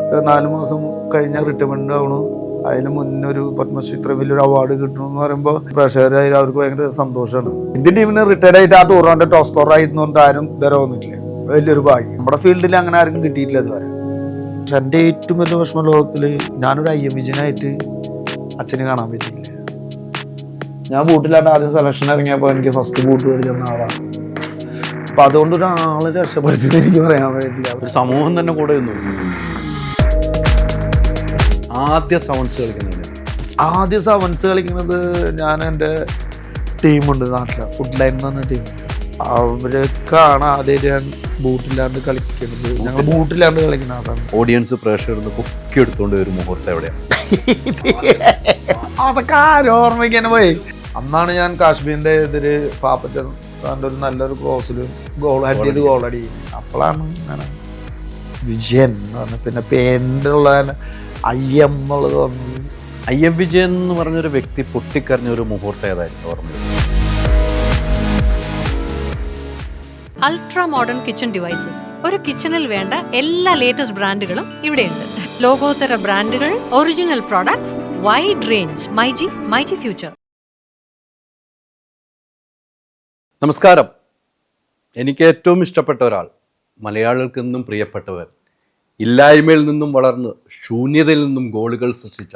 ഒരു 4 മാസം കഴിഞ്ഞാൽ റിട്ടയർമെൻ്റ് ആവണു. അതിന് മുന്നേ ഒരു പത്മശ്രീ ഇത്ര വലിയൊരു അവാർഡ് കിട്ടണമെന്ന് പറയുമ്പോൾ പ്രേക്ഷകരായാലും അവർക്ക് ഭയങ്കര സന്തോഷമാണ്. ഇന്ത്യൻ ടീമിന് റിട്ടയർഡ് ആയിട്ട് ആ ടൂർണമെന്റ് ടോപ്പ് സ്കോർ ആയിരുന്നുകൊണ്ട് ആരും ഇതുവരെ വന്നിട്ടില്ല. വലിയൊരു ഭാഗ്യം. നമ്മുടെ ഫീൽഡിൽ അങ്ങനെ ആർക്കും കിട്ടിയിട്ടില്ല ഇതുവരെ. പക്ഷെ എൻ്റെ ഏറ്റവും വലിയ വിഷമ ലോകത്തിൽ ഞാനൊരു IM വിജയനായിട്ട് അച്ഛന് കാണാൻ പറ്റിയില്ല. ഞാൻ ബൂട്ടിലാണ്ട് ആദ്യം സെലക്ഷൻ ഇറങ്ങിയപ്പോൾ എനിക്ക് ഫസ്റ്റ് ബൂട്ട് മേടിച്ചു തന്ന ആളാണ്. അപ്പം അതുകൊണ്ട് ഒരാളെ രക്ഷപ്പെടുത്തിയെന്ന് എനിക്ക് പറയാൻ പറ്റില്ല. ഒരു സമൂഹം തന്നെ കൂടെ നിന്നു. ആദ്യ സെവൻസ് കളിക്കുന്നത് ഞാൻ എൻ്റെ ടീമുണ്ട് നാട്ടിലെ ഫുഡ് ലൈൻ എന്ന് പറഞ്ഞ ടീമുണ്ട്. അവരൊക്കെയാണ് ആദ്യമായിട്ട് ഞാൻ ബൂട്ടില്ലാണ്ട് കളിക്കുന്നത്. ഞങ്ങൾ ബൂട്ടില്ലാണ്ട് കളിക്കുന്ന ആളാണ്. ഓഡിയൻസ് പ്രേക്ഷകർ പൊക്കി എടുത്തുകൊണ്ട് ഒരു മുഹൂർത്തം എവിടെയാണ്? അതൊക്കെ ആരും ഓർമ്മിക്കാൻ പോയി. അന്നാണ് ഞാൻ കാശ്മീരിൻ്റെ എതിര് പാപ്പച്ച ഒരു നല്ലൊരു ക്രോസിൽ ഹെഡ് ചെയ്ത് ഗോളടി. അപ്പോഴാണ് അങ്ങനെ വിജയൻ എന്ന് പറഞ്ഞത്. പിന്നെ പേരിലുള്ള IM എന്നുള്ളത് വന്നത്. IM വിജയൻ എന്ന് പറഞ്ഞൊരു വ്യക്തി പൊട്ടിക്കറിഞ്ഞ ഒരു മുഹൂർത്തം ഏതായിരുന്നു ഓർമ്മ? Ultra modern kitchen devices. ഒരു കിച്ചണിൽ വേണ്ട എല്ലാ ലേറ്റസ്റ്റ് ബ്രാൻഡുകളും ഇവിടെയുണ്ട്. ലോകോത്തര ബ്രാൻഡുകൾ, original products, wide range. MyG future. നമസ്കാരം. എനിക്ക് ഏറ്റവും ഇഷ്ടപ്പെട്ട ഒരാൾ, മലയാളികൾക്കെന്നും പ്രിയപ്പെട്ടവർ, ഇല്ലായ്മയിൽ നിന്നും വളർന്ന് ശൂന്യതയിൽ നിന്നും ഗോളുകൾ സൃഷ്ടിച്ച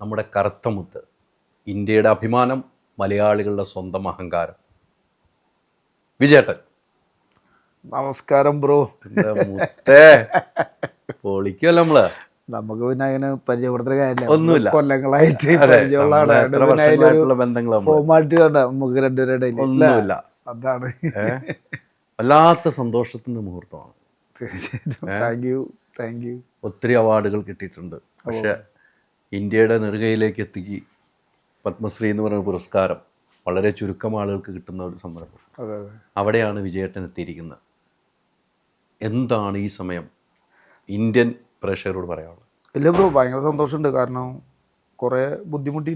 നമ്മുടെ കറുത്ത മുത്ത്, ഇന്ത്യയുടെ അഭിമാനം, മലയാളികളുടെ സ്വന്തം അഹങ്കാരം, വിജയേട്ടൻ. നമസ്കാരം ബ്രോ. പൊളിക്കല്ലോ നമ്മള്. നമുക്ക് പിന്നെ അങ്ങനെ പരിചയപ്പെടുത്തുന്ന കാര്യമില്ല. ഒന്നുമില്ല, കൊല്ലങ്ങളായിട്ട് ഫോർമാലിറ്റി നമുക്ക് രണ്ടുപേരുടെ ഒന്നുമില്ല. അതാണ് വല്ലാത്ത സന്തോഷത്തിന്റെ മുഹൂർത്തമാണ്. തീർച്ചയായിട്ടും. Thank you. ഒത്തിരി അവാർഡുകൾ കിട്ടിയിട്ടുണ്ട്. പക്ഷെ ഇന്ത്യയുടെ നെറുകയിലേക്ക് എത്തിക്കി പത്മശ്രീ എന്ന് പറയുന്ന പുരസ്കാരം വളരെ ചുരുക്കം ആളുകൾക്ക് കിട്ടുന്ന ഒരു സംരംഭം. അവിടെയാണ് വിജയേട്ടൻ എത്തിയിരിക്കുന്നത്. എന്താണ് ഈ സമയം ഇന്ത്യൻ പ്രേക്ഷകരോട് പറയാനുള്ളത്? ഇല്ല ബ്രോ, ഭയങ്കര സന്തോഷമുണ്ട്. കാരണം കുറേ ബുദ്ധിമുട്ടി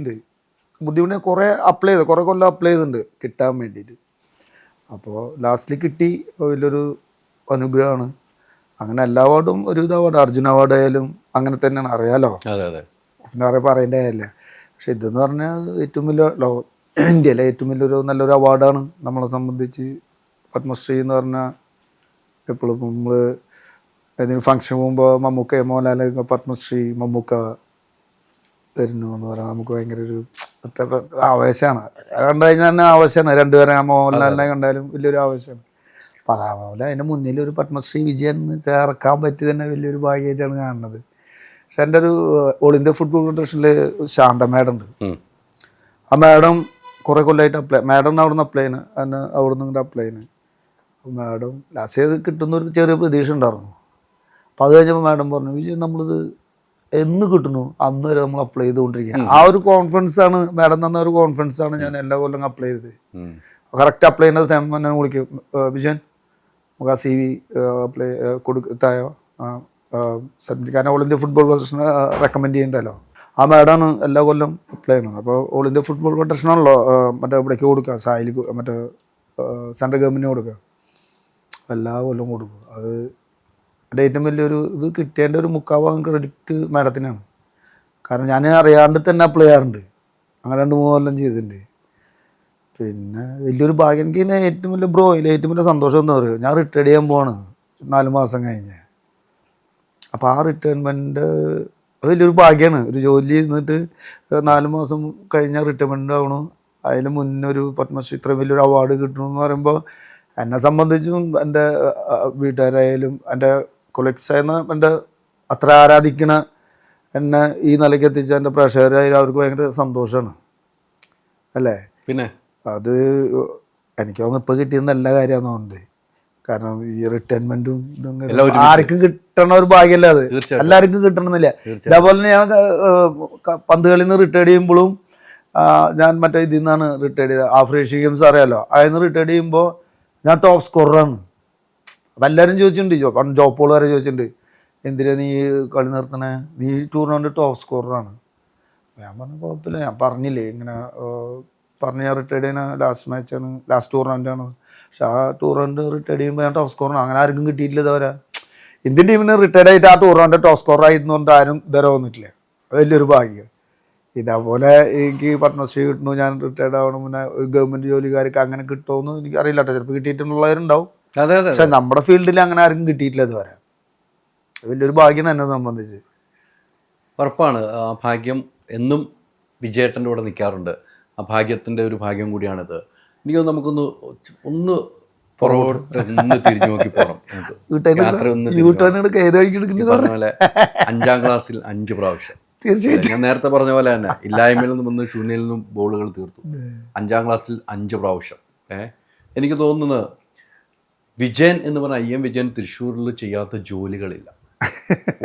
കുറേ അപ്ലൈ ചെയ്ത് കുറേ കൊല്ലം അപ്ലൈ ചെയ്തിട്ടുണ്ട് കിട്ടാൻ വേണ്ടിയിട്ട്. അപ്പോൾ ലാസ്റ്റിൽ കിട്ടി. വലിയൊരു അനുഗ്രഹമാണ്. അങ്ങനെ എല്ലാ അവാർഡും ഒരുവിധ അവാർഡ്, അർജുന അവാർഡ് ആയാലും അങ്ങനെ തന്നെയാണ്, അറിയാലോ. പിന്നെ പറയേണ്ട കാര്യമില്ല. പക്ഷെ ഇതെന്ന് പറഞ്ഞാൽ ഏറ്റവും വലിയ ഇന്ത്യയിലെ ഏറ്റവും വലിയൊരു നല്ലൊരു അവാർഡാണ് നമ്മളെ സംബന്ധിച്ച്. പത്മശ്രീ എന്ന് പറഞ്ഞാൽ എപ്പോഴും നമ്മൾ ഏതെങ്കിലും ഫംഗ്ഷൻ പോകുമ്പോൾ മമ്മൂക്ക, മോഹൻലാൽ, പത്മശ്രീ മമ്മൂക്ക തരുന്നു എന്ന് പറഞ്ഞാൽ നമുക്ക് ഭയങ്കര ഒരു ആവേശമാണ്. കണ്ടു കഴിഞ്ഞാൽ തന്നെ ആവേശമാണ്. രണ്ടുപേരെ മോഹൻലാലിനെ കണ്ടാലും വലിയൊരു ആവേശമാണ്. അപ്പം അതേപോലെ അതിൻ്റെ മുന്നിൽ ഒരു പത്മശ്രീ വിജയൻ ചേർക്കാൻ പറ്റി തന്നെ വലിയൊരു ഭാഗ്യമായിട്ടാണ് കാണുന്നത്. പക്ഷെ എൻ്റെ ഒരു ഓൾ ഇന്ത്യ ഫുട്ബോൾ ഫെഡറേഷനിൽ ശാന്ത മാഡം ഉണ്ട്. ആ മാഡം കുറേ കൊല്ലമായിട്ട് മാഡം അവിടെ നിന്ന് അപ്ലൈ ചെയ്യുന്നത്, അതിന് അവിടെ നിന്ന് ഇങ്ങോട്ട് അപ്ലൈ ചെയ്യുന്നത്. അപ്പോൾ മാഡം ലാസ്റ്റ് ചെയ്ത് കിട്ടുന്നൊരു ചെറിയ പ്രതീക്ഷ ഉണ്ടായിരുന്നു. അപ്പോൾ അത് കഴിഞ്ഞപ്പോൾ മാഡം പറഞ്ഞു, വിജയൻ നമ്മളിത് എന്ന് കിട്ടുന്നു അന്ന് വരെ നമ്മൾ അപ്ലൈ ചെയ്തുകൊണ്ടിരിക്കുക. ആ ഒരു കോൺഫിഡൻസ് ആണ് മാഡം തന്ന ഒരു കോൺഫിഡൻസ് ആണ് ഞാൻ എല്ലാ കൊല്ലം അപ്ലൈ ചെയ്തത്. കറക്റ്റ് അപ്ലൈ ചെയ്യുന്ന ടൈം എന്നെ വിളിക്കും, വിജയൻ നമുക്ക് ആ CV അപ്ലൈ കൊടുത്തായോ സബ്മിറ്റ്. കാരണം ഓൾ ഇന്ത്യ ഫുട്ബോൾ ഫെഡറേഷനെ റെക്കമെൻഡ് ചെയ്യണ്ടല്ലോ. ആ മാഡമാണ് എല്ലാ കൊല്ലം അപ്ലൈ ചെയ്യുന്നത്. അപ്പോൾ ഓൾ ഇന്ത്യ ഫുട്ബോൾ ഫെഡറേഷനാണല്ലോ മറ്റേ ഇവിടേക്ക് കൊടുക്കുക, സായിൽ മറ്റേ സെൻട്രൽ ഗവൺമെൻറ്റിന് കൊടുക്കുക. എല്ലാ കൊല്ലം കൊടുക്കുക. അത് എൻ്റെ ഏറ്റവും വലിയൊരു ഇത് കിട്ടിയതിൻ്റെ ഒരു 3/4 ക്രെഡിറ്റ് മാഡത്തിനാണ്. കാരണം ഞാൻ അറിയാണ്ട് തന്നെ അപ്ലൈ ചെയ്യാറുണ്ട്. അങ്ങനെ 2-3 കൊല്ലം ചെയ്തിട്ടുണ്ട്. പിന്നെ വലിയൊരു ഭാഗ്യം. എനിക്ക് ഇതിനെ ഏറ്റവും വലിയ ഏറ്റവും വലിയ സന്തോഷം എന്ന് പറയുക, ഞാൻ റിട്ടയർഡ് ചെയ്യാൻ പോവാണ് 4 മാസം കഴിഞ്ഞ്. അപ്പോൾ ആ റിട്ടയർമെൻറ്റ് അത് വലിയൊരു ഭാഗ്യമാണ്. ഒരു ജോലി ഇരുന്നിട്ട് 4 മാസം കഴിഞ്ഞാൽ റിട്ടയർമെൻ്റ് ആവണു. അതിന് മുന്നേ ഒരു പത്മശ്രീ ഇത്ര വലിയൊരു അവാർഡ് കിട്ടണമെന്ന് പറയുമ്പോൾ എന്നെ സംബന്ധിച്ചും എൻ്റെ വീട്ടുകാരായാലും എൻ്റെ കൊളീഗ്സായിരുന്ന എൻ്റെ അത്ര ആരാധിക്കണ എന്നെ ഈ നിലയ്ക്ക് എത്തിച്ച എൻ്റെ പ്രേക്ഷകരായാലും അവർക്ക് ഭയങ്കര സന്തോഷമാണ് അല്ലേ. പിന്നെ അത് എനിക്ക് തോന്നുന്നു ഇപ്പോൾ കിട്ടിയ നല്ല കാര്യമാണെന്നുണ്ട്. കാരണം ഈ റിട്ടയർമെൻറ്റും ഇതും ആർക്കും കിട്ടണ ഒരു ഭാഗ്യമല്ല, അത് എല്ലാവർക്കും കിട്ടണമെന്നില്ല. അതേപോലെ തന്നെ ഞാൻ പന്ത് കളിയിൽ നിന്ന് റിട്ടയർഡ് ചെയ്യുമ്പോഴും ഞാൻ മറ്റേ ഇതിൽ നിന്നാണ് റിട്ടയർഡ് ചെയ്തത്. ആഫ്രിക്കൻ ഗെയിംസ് അറിയാമല്ലോ, അതിൽ നിന്ന് റിട്ടയർഡ് ചെയ്യുമ്പോൾ ഞാൻ ടോപ്പ് സ്കോററാണ്. അപ്പം എല്ലാവരും ചോദിച്ചിട്ടുണ്ട്, ജോപ്പോൾ വരെ ചോദിച്ചിട്ടുണ്ട്, എന്തിനാ നീ കളി നിർത്തണേ, നീ ടൂർണമെൻറ്റ് ടോപ്പ് സ്കോററാണ്. ഞാൻ പറഞ്ഞു കുഴപ്പമില്ല, ഞാൻ പറഞ്ഞില്ലേ ഇങ്ങനെ പറഞ്ഞ് ഞാൻ റിട്ടയർഡ് ചെയ്യുന്ന ലാസ്റ്റ് ടൂർണമെൻറ്റാണ്. പക്ഷെ ആ ടൂർണമെൻറ്റ് റിട്ടയർഡ് ചെയ്യുമ്പോൾ ഞാൻ ടോപ്പ് സ്കോറാണ്. അങ്ങനെ ആർക്കും കിട്ടിയിട്ടില്ല ഇതുവരെ. ഇന്ത്യൻ ടീമിന് റിട്ടയർഡ് ആയിട്ട് ആ ടൂർണമെൻറ്റ് ടോപ്പ് സ്കോർ ആയിരുന്നു കൊണ്ട് ആരും ഇതുവരെ വന്നിട്ടില്ല. അത് വലിയൊരു ഭാഗ്യം. ഇതേപോലെ എനിക്ക് പത്മശ്രീ കിട്ടണു, ഞാൻ റിട്ടയർഡ് ആവണം, പിന്നെ ഒരു ഗവൺമെൻറ് ജോലിക്കാർക്ക് അങ്ങനെ കിട്ടുമെന്ന് എനിക്ക് അറിയില്ല കേട്ടോ. ചിലപ്പോൾ കിട്ടിയിട്ടുള്ളവരുണ്ടാവും. അതെ അതെ. പക്ഷെ നമ്മുടെ ഫീൽഡിൽ അങ്ങനെ ആർക്കും കിട്ടിയിട്ടില്ല ഇതുവരെ. വലിയൊരു ഭാഗ്യം എന്നെ സംബന്ധിച്ച്. ഉറപ്പാണ്. ആ ഭാഗ്യം എന്നും വിജയേട്ടൻ്റെ കൂടെ നിൽക്കാറുണ്ട്. ആ ഭാഗ്യത്തിൻ്റെ ഒരു ഭാഗ്യം കൂടിയാണിത്. എനിക്ക് നമുക്കൊന്ന് പുറകോട്ട് ഒന്ന് തിരിഞ്ഞു നോക്കി പോകണം. പറഞ്ഞ പോലെ 5ാം ക്ലാസ്സിൽ 5 പ്രാവശ്യം, തീർച്ചയായിട്ടും ഞാൻ നേരത്തെ പറഞ്ഞ പോലെ തന്നെ ഇല്ലായ്മയിൽ നിന്നും വന്ന് ശൂന്യയിൽ നിന്നും ബോളുകൾ തീർത്തു. 5ാം ക്ലാസ്സിൽ 5 പ്രാവശ്യം. എനിക്ക് തോന്നുന്നത് വിജയൻ എന്ന് പറഞ്ഞാൽ IM വിജയൻ തൃശ്ശൂരിൽ ചെയ്യാത്ത ജോലികളില്ല,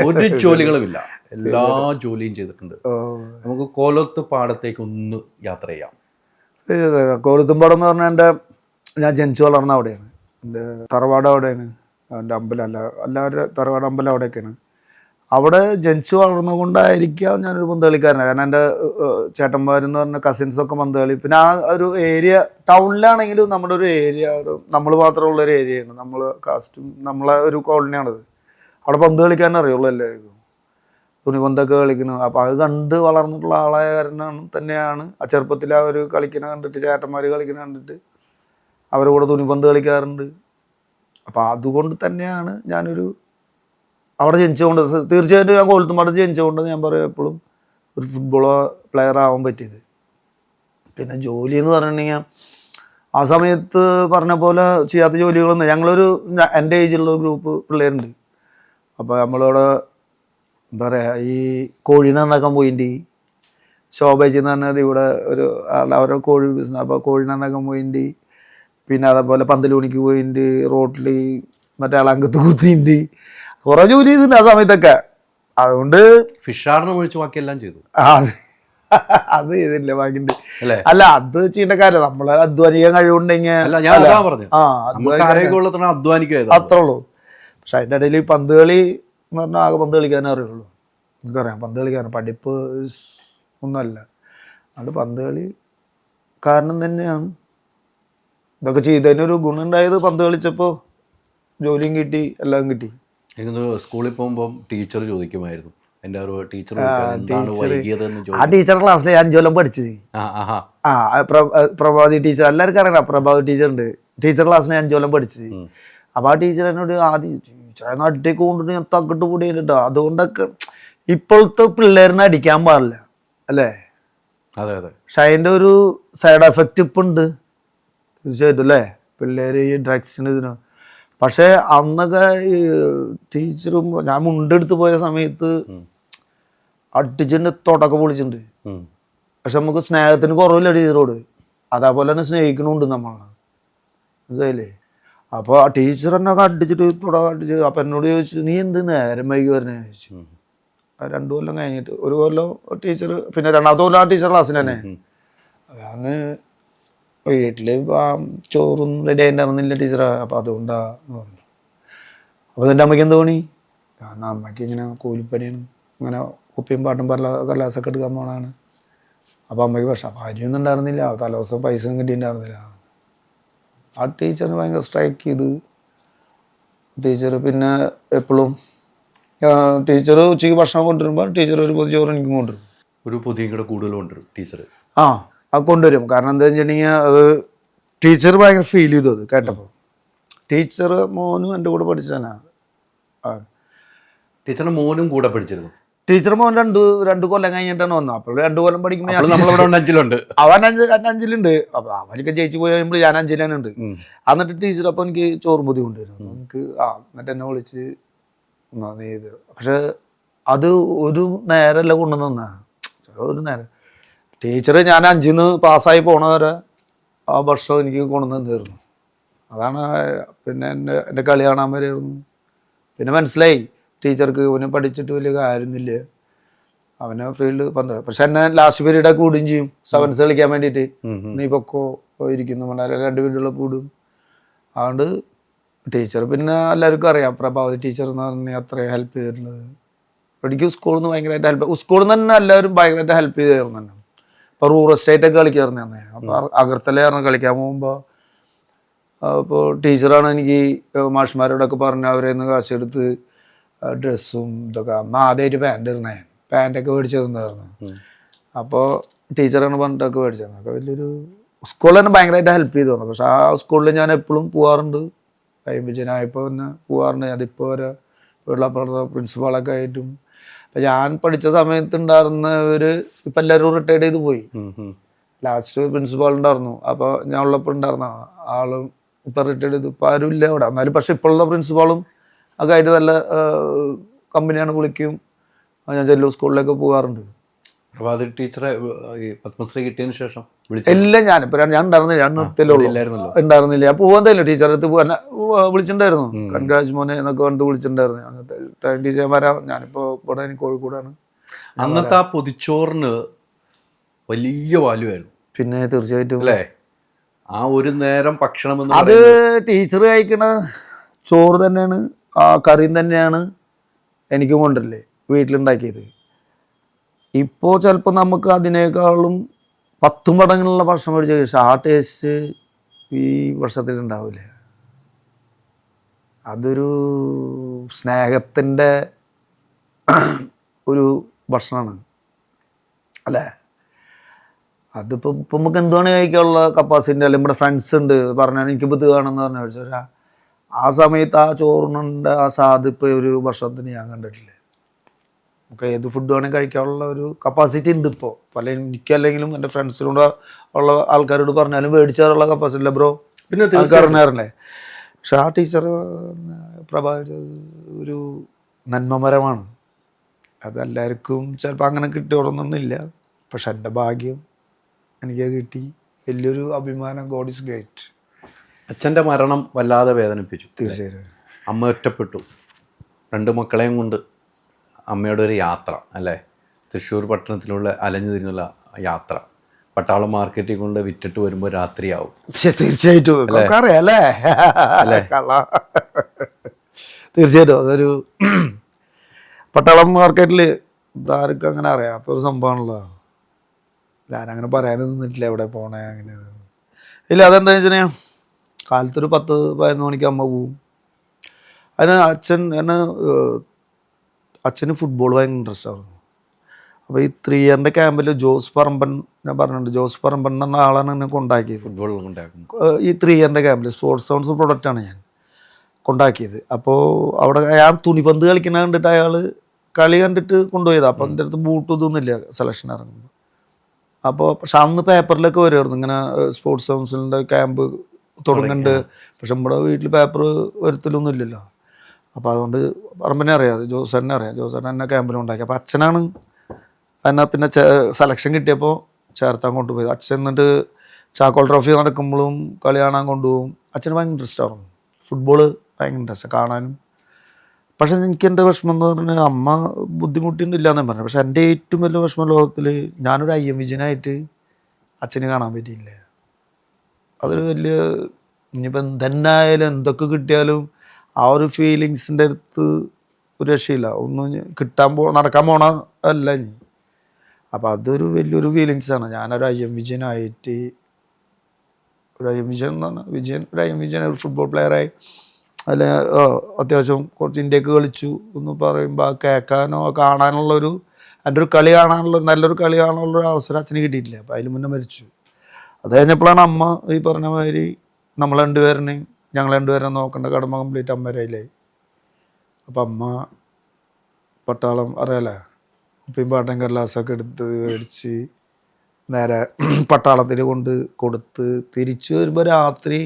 ഒരു ജോലികളുമില്ല. എല്ലാ ജോലിയും ചെയ്തിട്ടുണ്ട്. നമുക്ക് കോലത്ത് പാടത്തേക്ക് ഒന്ന് യാത്ര ചെയ്യാം. കോലത്തുംപാടം എന്ന് പറഞ്ഞാൽ ഞാൻ ജനിച്ചു വളർന്ന അവിടെയാണ്. എൻ്റെ തറവാട് അവിടെയാണ്. എൻ്റെ അമ്പലം എല്ലാവരുടെ തറവാട് അമ്പലം അവിടെയൊക്കെയാണ്. അവിടെ ജനിച്ചു വളർന്നത് കൊണ്ടായിരിക്കാം ഞാനൊരു പന്ത് കളിക്കാരനാണ്. കാരണം എൻ്റെ ചേട്ടന്മാരെന്ന് പറഞ്ഞ കസിൻസൊക്കെ പന്ത് കളി. പിന്നെ ആ ഒരു ഏരിയ ടൗണിലാണെങ്കിലും നമ്മുടെ ഒരു ഏരിയ, നമ്മൾ മാത്രമുള്ളൊരു ഏരിയയാണ്. നമ്മൾ കാസ്റ്റും നമ്മളെ ഒരു കോളനിയാണത്. അവിടെ പന്ത് കളിക്കാൻ അറിയുള്ളൂ എല്ലാവർക്കും, തുണിപന്തൊക്കെ കളിക്കുന്നു. അപ്പോൾ അത് കണ്ട് വളർന്നിട്ടുള്ള ആളായ കാരണമാണ് തന്നെയാണ് ആ ചെറുപ്പത്തിൽ ആ ഒരു കളിക്കുന്ന കണ്ടിട്ട്, ചേട്ടന്മാർ കളിക്കുന്ന കണ്ടിട്ട് അവരുടെ കൂടെ തുണിപന്ത് കളിക്കാറുണ്ട്. അപ്പോൾ അതുകൊണ്ട് തന്നെയാണ് ഞാനൊരു അവിടെ ജനിച്ചുകൊണ്ട്, തീർച്ചയായിട്ടും ഞാൻ കോലത്തുംപാടത്ത് ജനിച്ചുകൊണ്ട് ഞാൻ പറയും എപ്പോഴും ഒരു ഫുട്ബോൾ പ്ലെയർ ആവാൻ പറ്റിയത്. പിന്നെ ജോലി എന്ന് പറഞ്ഞിട്ടുണ്ടെങ്കിൽ ആ സമയത്ത് പറഞ്ഞ പോലെ ചെയ്യാത്ത ജോലികളൊന്നും, എൻ്റെ ഏജിലുള്ള ഗ്രൂപ്പ് പിള്ളേരുണ്ട്. അപ്പോൾ നമ്മളിവിടെ എന്താ പറയുക, ഈ കോഴീനെ നന്നാക്കാൻ പോയിൻ്റ് ശോഭേച്ചി എന്ന് പറഞ്ഞത് ഇവിടെ ഒരു അവരുടെ കോഴി ബിസിനസ്. അപ്പോൾ കോഴീനെ നന്നാക്കാൻ പോയിൻ്റ്, പിന്നെ അതേപോലെ പന്തലൂണിക്ക് പോയിൻ്റ്, റോട്ടിൽ മറ്റേ അളങ്കത്ത് കുത്തിയിട്ട് കുറേ ജോലി ചെയ്തിട്ടുണ്ട് ആ സമയത്തൊക്കെ. അതുകൊണ്ട് ഫിഷാറിനെ ഒഴിച്ച് ബാക്കിയെല്ലാം ചെയ്തു. അത് ചെയ്തില്ല ബാക്കിണ്ട്. അല്ല, അത് ചെയ്യേണ്ട കാര്യം നമ്മളെ അധ്വാനിക്കാൻ കഴിവുണ്ടെങ്കിൽ അത്രേ ഉള്ളൂ. പക്ഷെ അതിൻ്റെ ഇടയിൽ പന്ത് കളി എന്ന് പറഞ്ഞാൽ ആകെ പന്ത് കളിക്കാനേ അറിയുള്ളൂ. എനിക്കറിയാം പന്ത് കളിക്കാനും, പഠിപ്പ് ഒന്നുമല്ല. അതുകൊണ്ട് പന്ത് കളി കാരണം തന്നെയാണ് ഇതൊക്കെ ചെയ്തതിനൊരു ഗുണമുണ്ടായത്. പന്ത് കളിച്ചപ്പോൾ ജോലിയും കിട്ടി, എല്ലാം കിട്ടി. എനിക്ക് സ്കൂളിൽ പോകുമ്പോൾ ടീച്ചർ ചോദിക്കുമായിരുന്നു, എൻ്റെ ഒരു ടീച്ചർ ആ ടീച്ചർ ക്ലാസ്സിൽ 5 കൊല്ലം പഠിച്ചത്. പ്രഭാതി ടീച്ചർ, എല്ലാവർക്കും അറിയണം പ്രഭാതി ടീച്ചർ ഉണ്ട്. ടീച്ചർ ക്ലാസ്സിൽ 5 കൊല്ലം പഠിച്ചത്. അപ്പോൾ ആ ടീച്ചർ എന്നോട് ആദ്യം ടീച്ചറെ നട്ടേക്ക് കൊണ്ടിട്ട് ഞാൻ തക്കിട്ട് കൂടി കേട്ടോ. അതുകൊണ്ടൊക്കെ ഇപ്പോഴത്തെ പിള്ളേരിനെ അടിക്കാൻ പാടില്ല അല്ലേ? അതെ അതെ. പക്ഷെ അതിൻ്റെ ഒരു സൈഡ് എഫക്റ്റ് ഇപ്പം ഉണ്ട് തീർച്ചയായിട്ടും അല്ലേ, പിള്ളേർ ഈ ഡ്രഗ്സിന് ഇതിന്. പക്ഷേ അന്നൊക്കെ ഈ ടീച്ചറും ഞാൻ മുണ്ടെടുത്ത് പോയ സമയത്ത് അടിച്ചിട്ടുണ്ട്, തൊടൊക്കെ പൊളിച്ചിട്ടുണ്ട്. പക്ഷെ നമുക്ക് സ്നേഹത്തിന് കുറവില്ല ടീച്ചറോട്, അതേപോലെ തന്നെ സ്നേഹിക്കണമുണ്ട് നമ്മളെ, മനസ്സിലായില്ലേ? അപ്പോൾ ആ ടീച്ചർ എന്നെ അടിച്ചിട്ട് അടിച്ച്. അപ്പം എന്നോട് ചോദിച്ചു, നീ എന്ത് നേരം വൈകി വരണേ ചോദിച്ചു. 2 കൊല്ലം കഴിഞ്ഞിട്ട്, 1 കൊല്ലം ടീച്ചർ, പിന്നെ 2ാമത്തെ കൊല്ലം ആ ടീച്ചർ ക്ലാസ്സിന് തന്നെ. ഞാൻ വീട്ടിൽ ചോറൊന്നും റെഡി ആയിട്ടുണ്ടായിരുന്നില്ല ടീച്ചറെ. അപ്പോൾ അതുകൊണ്ടാന്ന് പറഞ്ഞു. അപ്പോൾ എൻ്റെ അമ്മയ്ക്ക് എന്ത് തോന്നി? കാരണം അമ്മയ്ക്ക് ഇങ്ങനെ കൂലിപ്പണിയാണ്, ഇങ്ങനെ കുപ്പിയും പാട്ടും കല്ലാസൊക്കെ എടുക്കാൻ പോകണതാണ്. അപ്പോൾ അമ്മയ്ക്ക് പക്ഷേ ഭാര്യമൊന്നും ഉണ്ടായിരുന്നില്ല, തലേദിവസം പൈസ ഒന്നും കിട്ടിയിട്ടുണ്ടായിരുന്നില്ല. ആ ടീച്ചറിന് ഭയങ്കര സ്ട്രൈക്ക് ചെയ്ത് ടീച്ചർ. പിന്നെ എപ്പോഴും ടീച്ചർ ഉച്ചയ്ക്ക് ഭക്ഷണം കൊണ്ടുവരുമ്പോൾ ടീച്ചർ ഒരു പൊതി ചോറ് എനിക്കും കൊണ്ടുവരും, ഒരു പൊതിയും കൂടെ കൂടുതൽ കൊണ്ടുവരും ടീച്ചർ. അത് കൊണ്ടുവരും. കാരണം എന്താ വെച്ചിട്ടുണ്ടെങ്കിൽ അത് ടീച്ചർ ഭയങ്കര ഫീൽ ചെയ്തു അത് കേട്ടപ്പോൾ. ടീച്ചർ മോനും എൻ്റെ കൂടെ പഠിച്ചാണ്. ടീച്ചറിൻ്റെ മോനും കൂടെ പഠിച്ചിരുന്നു. ടീച്ചർ മോൻ രണ്ട് കൊല്ലം കഴിഞ്ഞിട്ടാണ് വന്നത്. അപ്പോൾ 2 കൊല്ലം പഠിക്കുമ്പോൾ അവൻ 5-ലുണ്ട്. അപ്പോൾ അവനൊക്കെ ജയിച്ചു പോയി കഴിയുമ്പോൾ ഞാൻ 5-ലുണ്ട്. എന്നിട്ട് ടീച്ചർ അപ്പോൾ എനിക്ക് ചോറും പൊതി കൊണ്ടുവരും. എനിക്ക് എന്നിട്ട് എന്നെ വിളിച്ച് ഇത്. പക്ഷെ അത് ഒരു നേരമല്ല കൊണ്ടുവന്ന, ഒരു നേരം. ടീച്ചർ ഞാൻ 5-ന്ന് പാസ്സായി പോണവരെ ആ വർഷം എനിക്ക് കൊണ്ടുവന്ന് തീർന്നു. അതാണ്. പിന്നെ എൻ്റെ കളി കാണാൻ വരെയായിരുന്നു. പിന്നെ മനസ്സിലായി ടീച്ചർക്ക് ഇവനെ പഠിച്ചിട്ട് വലിയ കാര്യമൊന്നുമില്ല, അവനെ ഫീൽഡ് 12. പക്ഷെ എന്നെ ലാസ്റ്റ് പീരീഡൊക്കെ കൂടുകയും ചെയ്യും സെവൻസ് കളിക്കാൻ വേണ്ടിയിട്ട്. നീ പൊക്കോ ഇരിക്കുന്നു പറഞ്ഞാൽ 2 പീരീഡുള്ള കൂടും. അതുകൊണ്ട് ടീച്ചർ പിന്നെ എല്ലാവർക്കും അറിയാം, പ്രഭാവതി ടീച്ചർ എന്ന് പറഞ്ഞാൽ അത്രയും ഹെൽപ്പ് ചെയ്തിട്ടുള്ളത്. എനിക്ക് സ്കൂളിൽ നിന്ന് ഭയങ്കരമായിട്ട് ഹെൽപ്പ്, സ്കൂളിൽ നിന്ന് തന്നെ എല്ലാവരും ഭയങ്കരമായിട്ട് ഹെൽപ്പ് ചെയ്തായിരുന്നു തന്നെ. ഇപ്പോൾ റൂറൽ സ്റ്റേറ്റൊക്കെ കളിക്കാറുണ്ട് തന്നെ. അപ്പോൾ അഗർത്തലയായിരുന്നു കളിക്കാൻ പോകുമ്പോൾ. അപ്പോൾ ടീച്ചറാണ് എനിക്ക് മാഷ്മാരോടൊക്കെ പറഞ്ഞ് അവരെ നിന്ന് കാശെടുത്ത് ഡ്രസ്സും ഇതൊക്കെ. അന്ന് ആദ്യമായിട്ട് പാൻറ് ഇടണേ, പാൻറ്റൊക്കെ മേടിച്ച് തന്നായിരുന്നു. അപ്പോൾ ടീച്ചറാണ് പറഞ്ഞിട്ടൊക്കെ മേടിച്ചു തന്നെ. അപ്പോൾ വലിയൊരു സ്കൂളിൽ തന്നെ ഭയങ്കരമായിട്ട് ഹെൽപ്പ് ചെയ്തു തന്നു. പക്ഷെ ആ സ്കൂളിൽ ഞാൻ എപ്പോഴും പോകാറുണ്ട്. വിജയനായപ്പോൾ തന്നെ പോകാറുണ്ട്. അതിപ്പോൾ വരെ വീട്ടിലപ്പുറത്തെ പ്രിൻസിപ്പാളൊക്കെ ആയിട്ടും. അപ്പം ഞാൻ പഠിച്ച സമയത്ത് ഉണ്ടായിരുന്നവർ ഇപ്പം എല്ലാവരും റിട്ടയർഡ് ചെയ്ത് പോയി. ലാസ്റ്റ് പ്രിൻസിപ്പാൾ ഉണ്ടായിരുന്നു. അപ്പോൾ ഞാൻ ഉള്ളപ്പോൾ ഉണ്ടായിരുന്ന ആളും ഇപ്പം റിട്ടയർഡ് ചെയ്തു. ഇപ്പം ആരും ഇല്ല അവിടെ. എന്നാലും പക്ഷെ ഇപ്പോഴുള്ള പ്രിൻസിപ്പാളും ഒക്കെ ആയിട്ട് നല്ല കമ്പനിയാണ്, വിളിക്കും. ഞാൻ ചെല്ലൂർ സ്കൂളിലേക്ക് പോകാറുണ്ട്. പ്രഭാതി ടീച്ചറെ ഈ പത്മശ്രീ കിട്ടിയതിന് ശേഷം ഇല്ല, ഞാൻ ഉണ്ടായിരുന്നില്ല, ഞാൻ നിർത്തിയല്ലോ ഉണ്ടായിരുന്നില്ല. ഞാൻ പോകാൻ തരില്ല, ടീച്ചറെ അടുത്ത് പോകാൻ വിളിച്ചിട്ടുണ്ടായിരുന്നു. കൺഗ്രാജ് മോനെ എന്നൊക്കെ കണ്ട് വിളിച്ചിട്ടുണ്ടായിരുന്നു. അങ്ങനത്തെ ടീച്ചർമാരാ. ഞാനിപ്പോൾ ഇവിടെ കോഴിക്കോടാണ്. അന്നത്തെ ആ പൊതിച്ചോറിന് വലിയ വാല്യൂ ആയിരുന്നു. പിന്നെ തീർച്ചയായിട്ടും അല്ലേ, ആ ഒരു നേരം ഭക്ഷണം അത് ടീച്ചർ കഴിക്കണ ചോറ് തന്നെയാണ്, ആ കറിയും തന്നെയാണ് എനിക്കും കൊണ്ടല്ലേ വീട്ടിലുണ്ടാക്കിയത്. ഇപ്പോൾ ചിലപ്പോൾ നമുക്ക് അതിനേക്കാളും 10 മടങ്ങുള്ള ഭക്ഷണം മേടിച്ച ശേഷം ആ ടേസ്റ്റ് ഈ വർഷത്തിൽ ഉണ്ടാവില്ല. അതൊരു സ്നേഹത്തിൻ്റെ ഒരു ഭക്ഷണമാണ് അല്ലേ. അതിപ്പോൾ ഇപ്പം നമുക്ക് എന്തുവാണ് കഴിക്കാനുള്ള കപ്പാസിറ്റി, അല്ലെങ്കിൽ നമ്മുടെ ഫ്രണ്ട്സ് ഉണ്ട് പറഞ്ഞാൽ എനിക്കിപ്പോൾ ഇത് വേണമെന്ന് പറഞ്ഞാൽ പക്ഷേ ആ സമയത്ത് ആ ചോറിനുണ്ട് ആ സ്വാദ് ഇപ്പോൾ ഒരു വർഷത്തിന് ഞാൻ കണ്ടിട്ടില്ല. നമുക്ക് ഏത് ഫുഡ് വേണമെങ്കിൽ കഴിക്കാനുള്ള ഒരു കപ്പാസിറ്റി ഉണ്ട് ഇപ്പോൾ. പല എനിക്കല്ലെങ്കിലും എൻ്റെ ഫ്രണ്ട്സിനോട് ഉള്ള ആൾക്കാരോട് പറഞ്ഞാലും മേടിച്ചാറുള്ള കപ്പാസിറ്റി ഇല്ല ബ്രോ. പിന്നെ ആൾക്കാർ അറിഞ്ഞാറില്ലേ. പക്ഷെ ആ ടീച്ചർ പ്രഭാവിച്ചത് ഒരു നന്മമരമാണ്. അതെല്ലാവർക്കും ചിലപ്പോൾ അങ്ങനെ കിട്ടിയോളൊന്നുമില്ല. പക്ഷെ എൻ്റെ ഭാഗ്യം എനിക്ക് കിട്ടി. വലിയൊരു അഭിമാനം. God is great. അച്ഛൻ്റെ മരണം വല്ലാതെ വേദനിപ്പിച്ചു. തീർച്ചയായിട്ടും. അമ്മ ഒറ്റപ്പെട്ടു. 2 മക്കളെയും കൊണ്ട് അമ്മയുടെ ഒരു യാത്ര അല്ലേ, തൃശ്ശൂർ പട്ടണത്തിലുള്ള അലഞ്ഞു തിരിഞ്ഞുള്ള യാത്ര, പട്ടാളം മാർക്കറ്റിൽ കൊണ്ട് വിറ്റിട്ട് വരുമ്പോൾ രാത്രിയാവും. തീർച്ചയായിട്ടും അറിയാല്ലേ. തീർച്ചയായിട്ടും അതൊരു പട്ടാളം മാർക്കറ്റിൽ ആർക്കും അങ്ങനെ അറിയാത്തൊരു സംഭവമാണല്ലോ. ഞാനങ്ങനെ പറയാനൊന്നും നിന്നിട്ടില്ല എവിടെ പോണേ അങ്ങനെ. ഇല്ല, അതെന്താ വെച്ചാൽ കാലത്തൊരു 10-11 മണിക്ക് അമ്മ പോവും. അതിന് അച്ഛന് ഫുട്ബോൾ ഭയങ്കര ഇൻട്രസ്റ്റ് ആയിരുന്നു. അപ്പോൾ ഈ 3 ഇയറിൻ്റെ ക്യാമ്പിൽ ജോസ് പറമ്പൻ, ഞാൻ പറഞ്ഞിട്ടുണ്ട്, ജോസ് പറമ്പൻ എന്ന ആളാണ് എന്നെ കൊണ്ടാക്കിയത്. ഫുട്ബോൾ കൊണ്ടാക്കും ഈ 3 ഇയറിൻ്റെ ക്യാമ്പിൽ സ്പോർട്സ് സൗണ്ട്സ് പ്രൊഡക്റ്റാണ് ഞാൻ കൊണ്ടാക്കിയത്. അപ്പോൾ അവിടെ ഞാൻ തുണിപന്ത് കളിക്കുന്ന കണ്ടിട്ട് അയാൾ കളി കണ്ടിട്ട് കൊണ്ടുപോയതാണ്. അപ്പോൾ എൻ്റെ അടുത്ത് ബൂട്ടും ഇതൊന്നുമില്ല സെലക്ഷൻ ഇറങ്ങുമ്പോൾ. അപ്പോൾ പക്ഷെ അന്ന് പേപ്പറിലൊക്കെ വരുമായിരുന്നു ഇങ്ങനെ സ്പോർട്സ് കൗൺസിലിൻ്റെ ക്യാമ്പ് തുടങ്ങുന്നുണ്ട്. പക്ഷെ നമ്മുടെ വീട്ടിൽ പേപ്പർ വരുത്തലൊന്നും ഇല്ലല്ലോ. അപ്പോൾ അതുകൊണ്ട് പറമ്പനെ അറിയാം, ജോസേട്ടനെ അറിയാം. ജോസേട്ടൻ എന്നെ ക്യാമ്പിൽ ഉണ്ടാക്കി. അപ്പോൾ അച്ഛനാണ് എന്നാൽ പിന്നെ സെലക്ഷൻ കിട്ടിയപ്പോൾ ചേർത്താൻ കൊണ്ടുപോയത്. അച്ഛൻ എന്നിട്ട് ചാക്കോൾ ട്രോഫി നടക്കുമ്പോഴും കളി കാണാൻ കൊണ്ടുപോകും. അച്ഛന് ഭയങ്കര ഇൻട്രസ്റ്റ് ആയിരുന്നു ഫുട്ബോള്, ഭയങ്കര ഇൻട്രസ്റ്റ് കാണാനും. പക്ഷെ എനിക്ക് എൻ്റെ വിഷമം എന്ന് പറഞ്ഞാൽ അമ്മ ബുദ്ധിമുട്ടിയില്ല എന്നേ പറഞ്ഞു. പക്ഷെ എൻ്റെ ഏറ്റവും വലിയ വിഷമം ലോകത്തിൽ ഞാനൊരു IM വിജയനായിട്ട് അച്ഛന് കാണാൻ പറ്റിയില്ല. അതൊരു വലിയ, ഇനിയിപ്പോൾ എന്തെന്നായാലും എന്തൊക്കെ കിട്ടിയാലും ആ ഒരു ഫീലിങ്സിൻ്റെ അടുത്ത് ഒരു രക്ഷയില്ല. ഒന്നും നടക്കാൻ പോണ അല്ല ഇനി. അപ്പോൾ അതൊരു വലിയൊരു ഫീലിങ്സാണ്. ഞാനൊരു IM വിജയനായിട്ട്, ഒരു IM വിജയൻ എന്ന് പറഞ്ഞാൽ ഒരു IM വിജയൻ ഒരു ഫുട്ബോൾ പ്ലെയറായി അല്ലെ അത്യാവശ്യം കുറച്ച് ഇന്ത്യക്ക് കളിച്ചു എന്ന് പറയുമ്പോൾ കേൾക്കാനോ കാണാനുള്ളൊരു, എൻ്റെ ഒരു കളി കാണാനുള്ള നല്ലൊരു കളി കാണാനുള്ളൊരു അവസരം അച്ഛന് കിട്ടിയിട്ടില്ല. അപ്പോൾ അതിന് മുന്നേ മരിച്ചു. അത് കഴിഞ്ഞപ്പോഴാണ് അമ്മ ഈ പറഞ്ഞ മാതിരി ഞങ്ങൾ രണ്ടുപേരെയും നോക്കേണ്ട കടമ കംപ്ലീറ്റ് അമ്മരായില്ലായി. അപ്പം അമ്മ പട്ടാളം അറിയാലേ, ഉപ്പിയും പാട്ടയും കടലാസൊക്കെ എടുത്ത് മേടിച്ച് നേരെ പട്ടാളത്തിൽ കൊടുത്ത് തിരിച്ചു വരുമ്പോൾ രാത്രി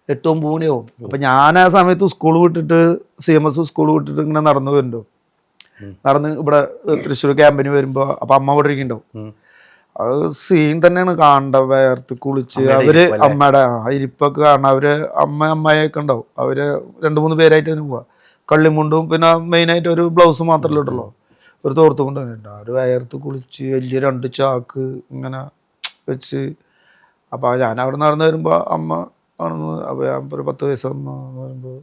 8-9 മണിയാവും. അപ്പം ഞാൻ ആ സമയത്ത് സ്കൂൾ വിട്ടിട്ട് CMS സ്കൂൾ വിട്ടിട്ട് ഇങ്ങനെ നടന്ന് ഇവിടെ തൃശ്ശൂർ ക്യാമ്പിന് വരുമ്പോൾ അപ്പം അമ്മ ഇവിടെ ഇരിക്കുന്നുണ്ടാവും. അത് സീൻ തന്നെയാണ് കാണേണ്ട. വേർത്ത് കുളിച്ച് അവര് അമ്മയുടെ ഇരിപ്പൊക്കെ കാണാം. അവര് അമ്മയൊക്കെ ഉണ്ടാവും. അവര് 2-3 പേരായിട്ട് തന്നെ പോവാ. കള്ളിമുണ്ടും പിന്നെ മെയിനായിട്ട് ഒരു ബ്ലൗസ് മാത്രമല്ലേ ഇട്ടുള്ളൂ, ഒരു തോർത്ത് കൊണ്ട് തന്നെ അവർ വേർത്ത് കുളിച്ച് വലിയ 2 ചാക്ക് ഇങ്ങനെ വെച്ച്. അപ്പോൾ ഞാൻ അവിടെ നടന്ന് വരുമ്പോൾ അമ്മ ആണെന്ന്. അപ്പോൾ ഞാൻ ഒരു 10 വയസ്സ് പറയുമ്പോൾ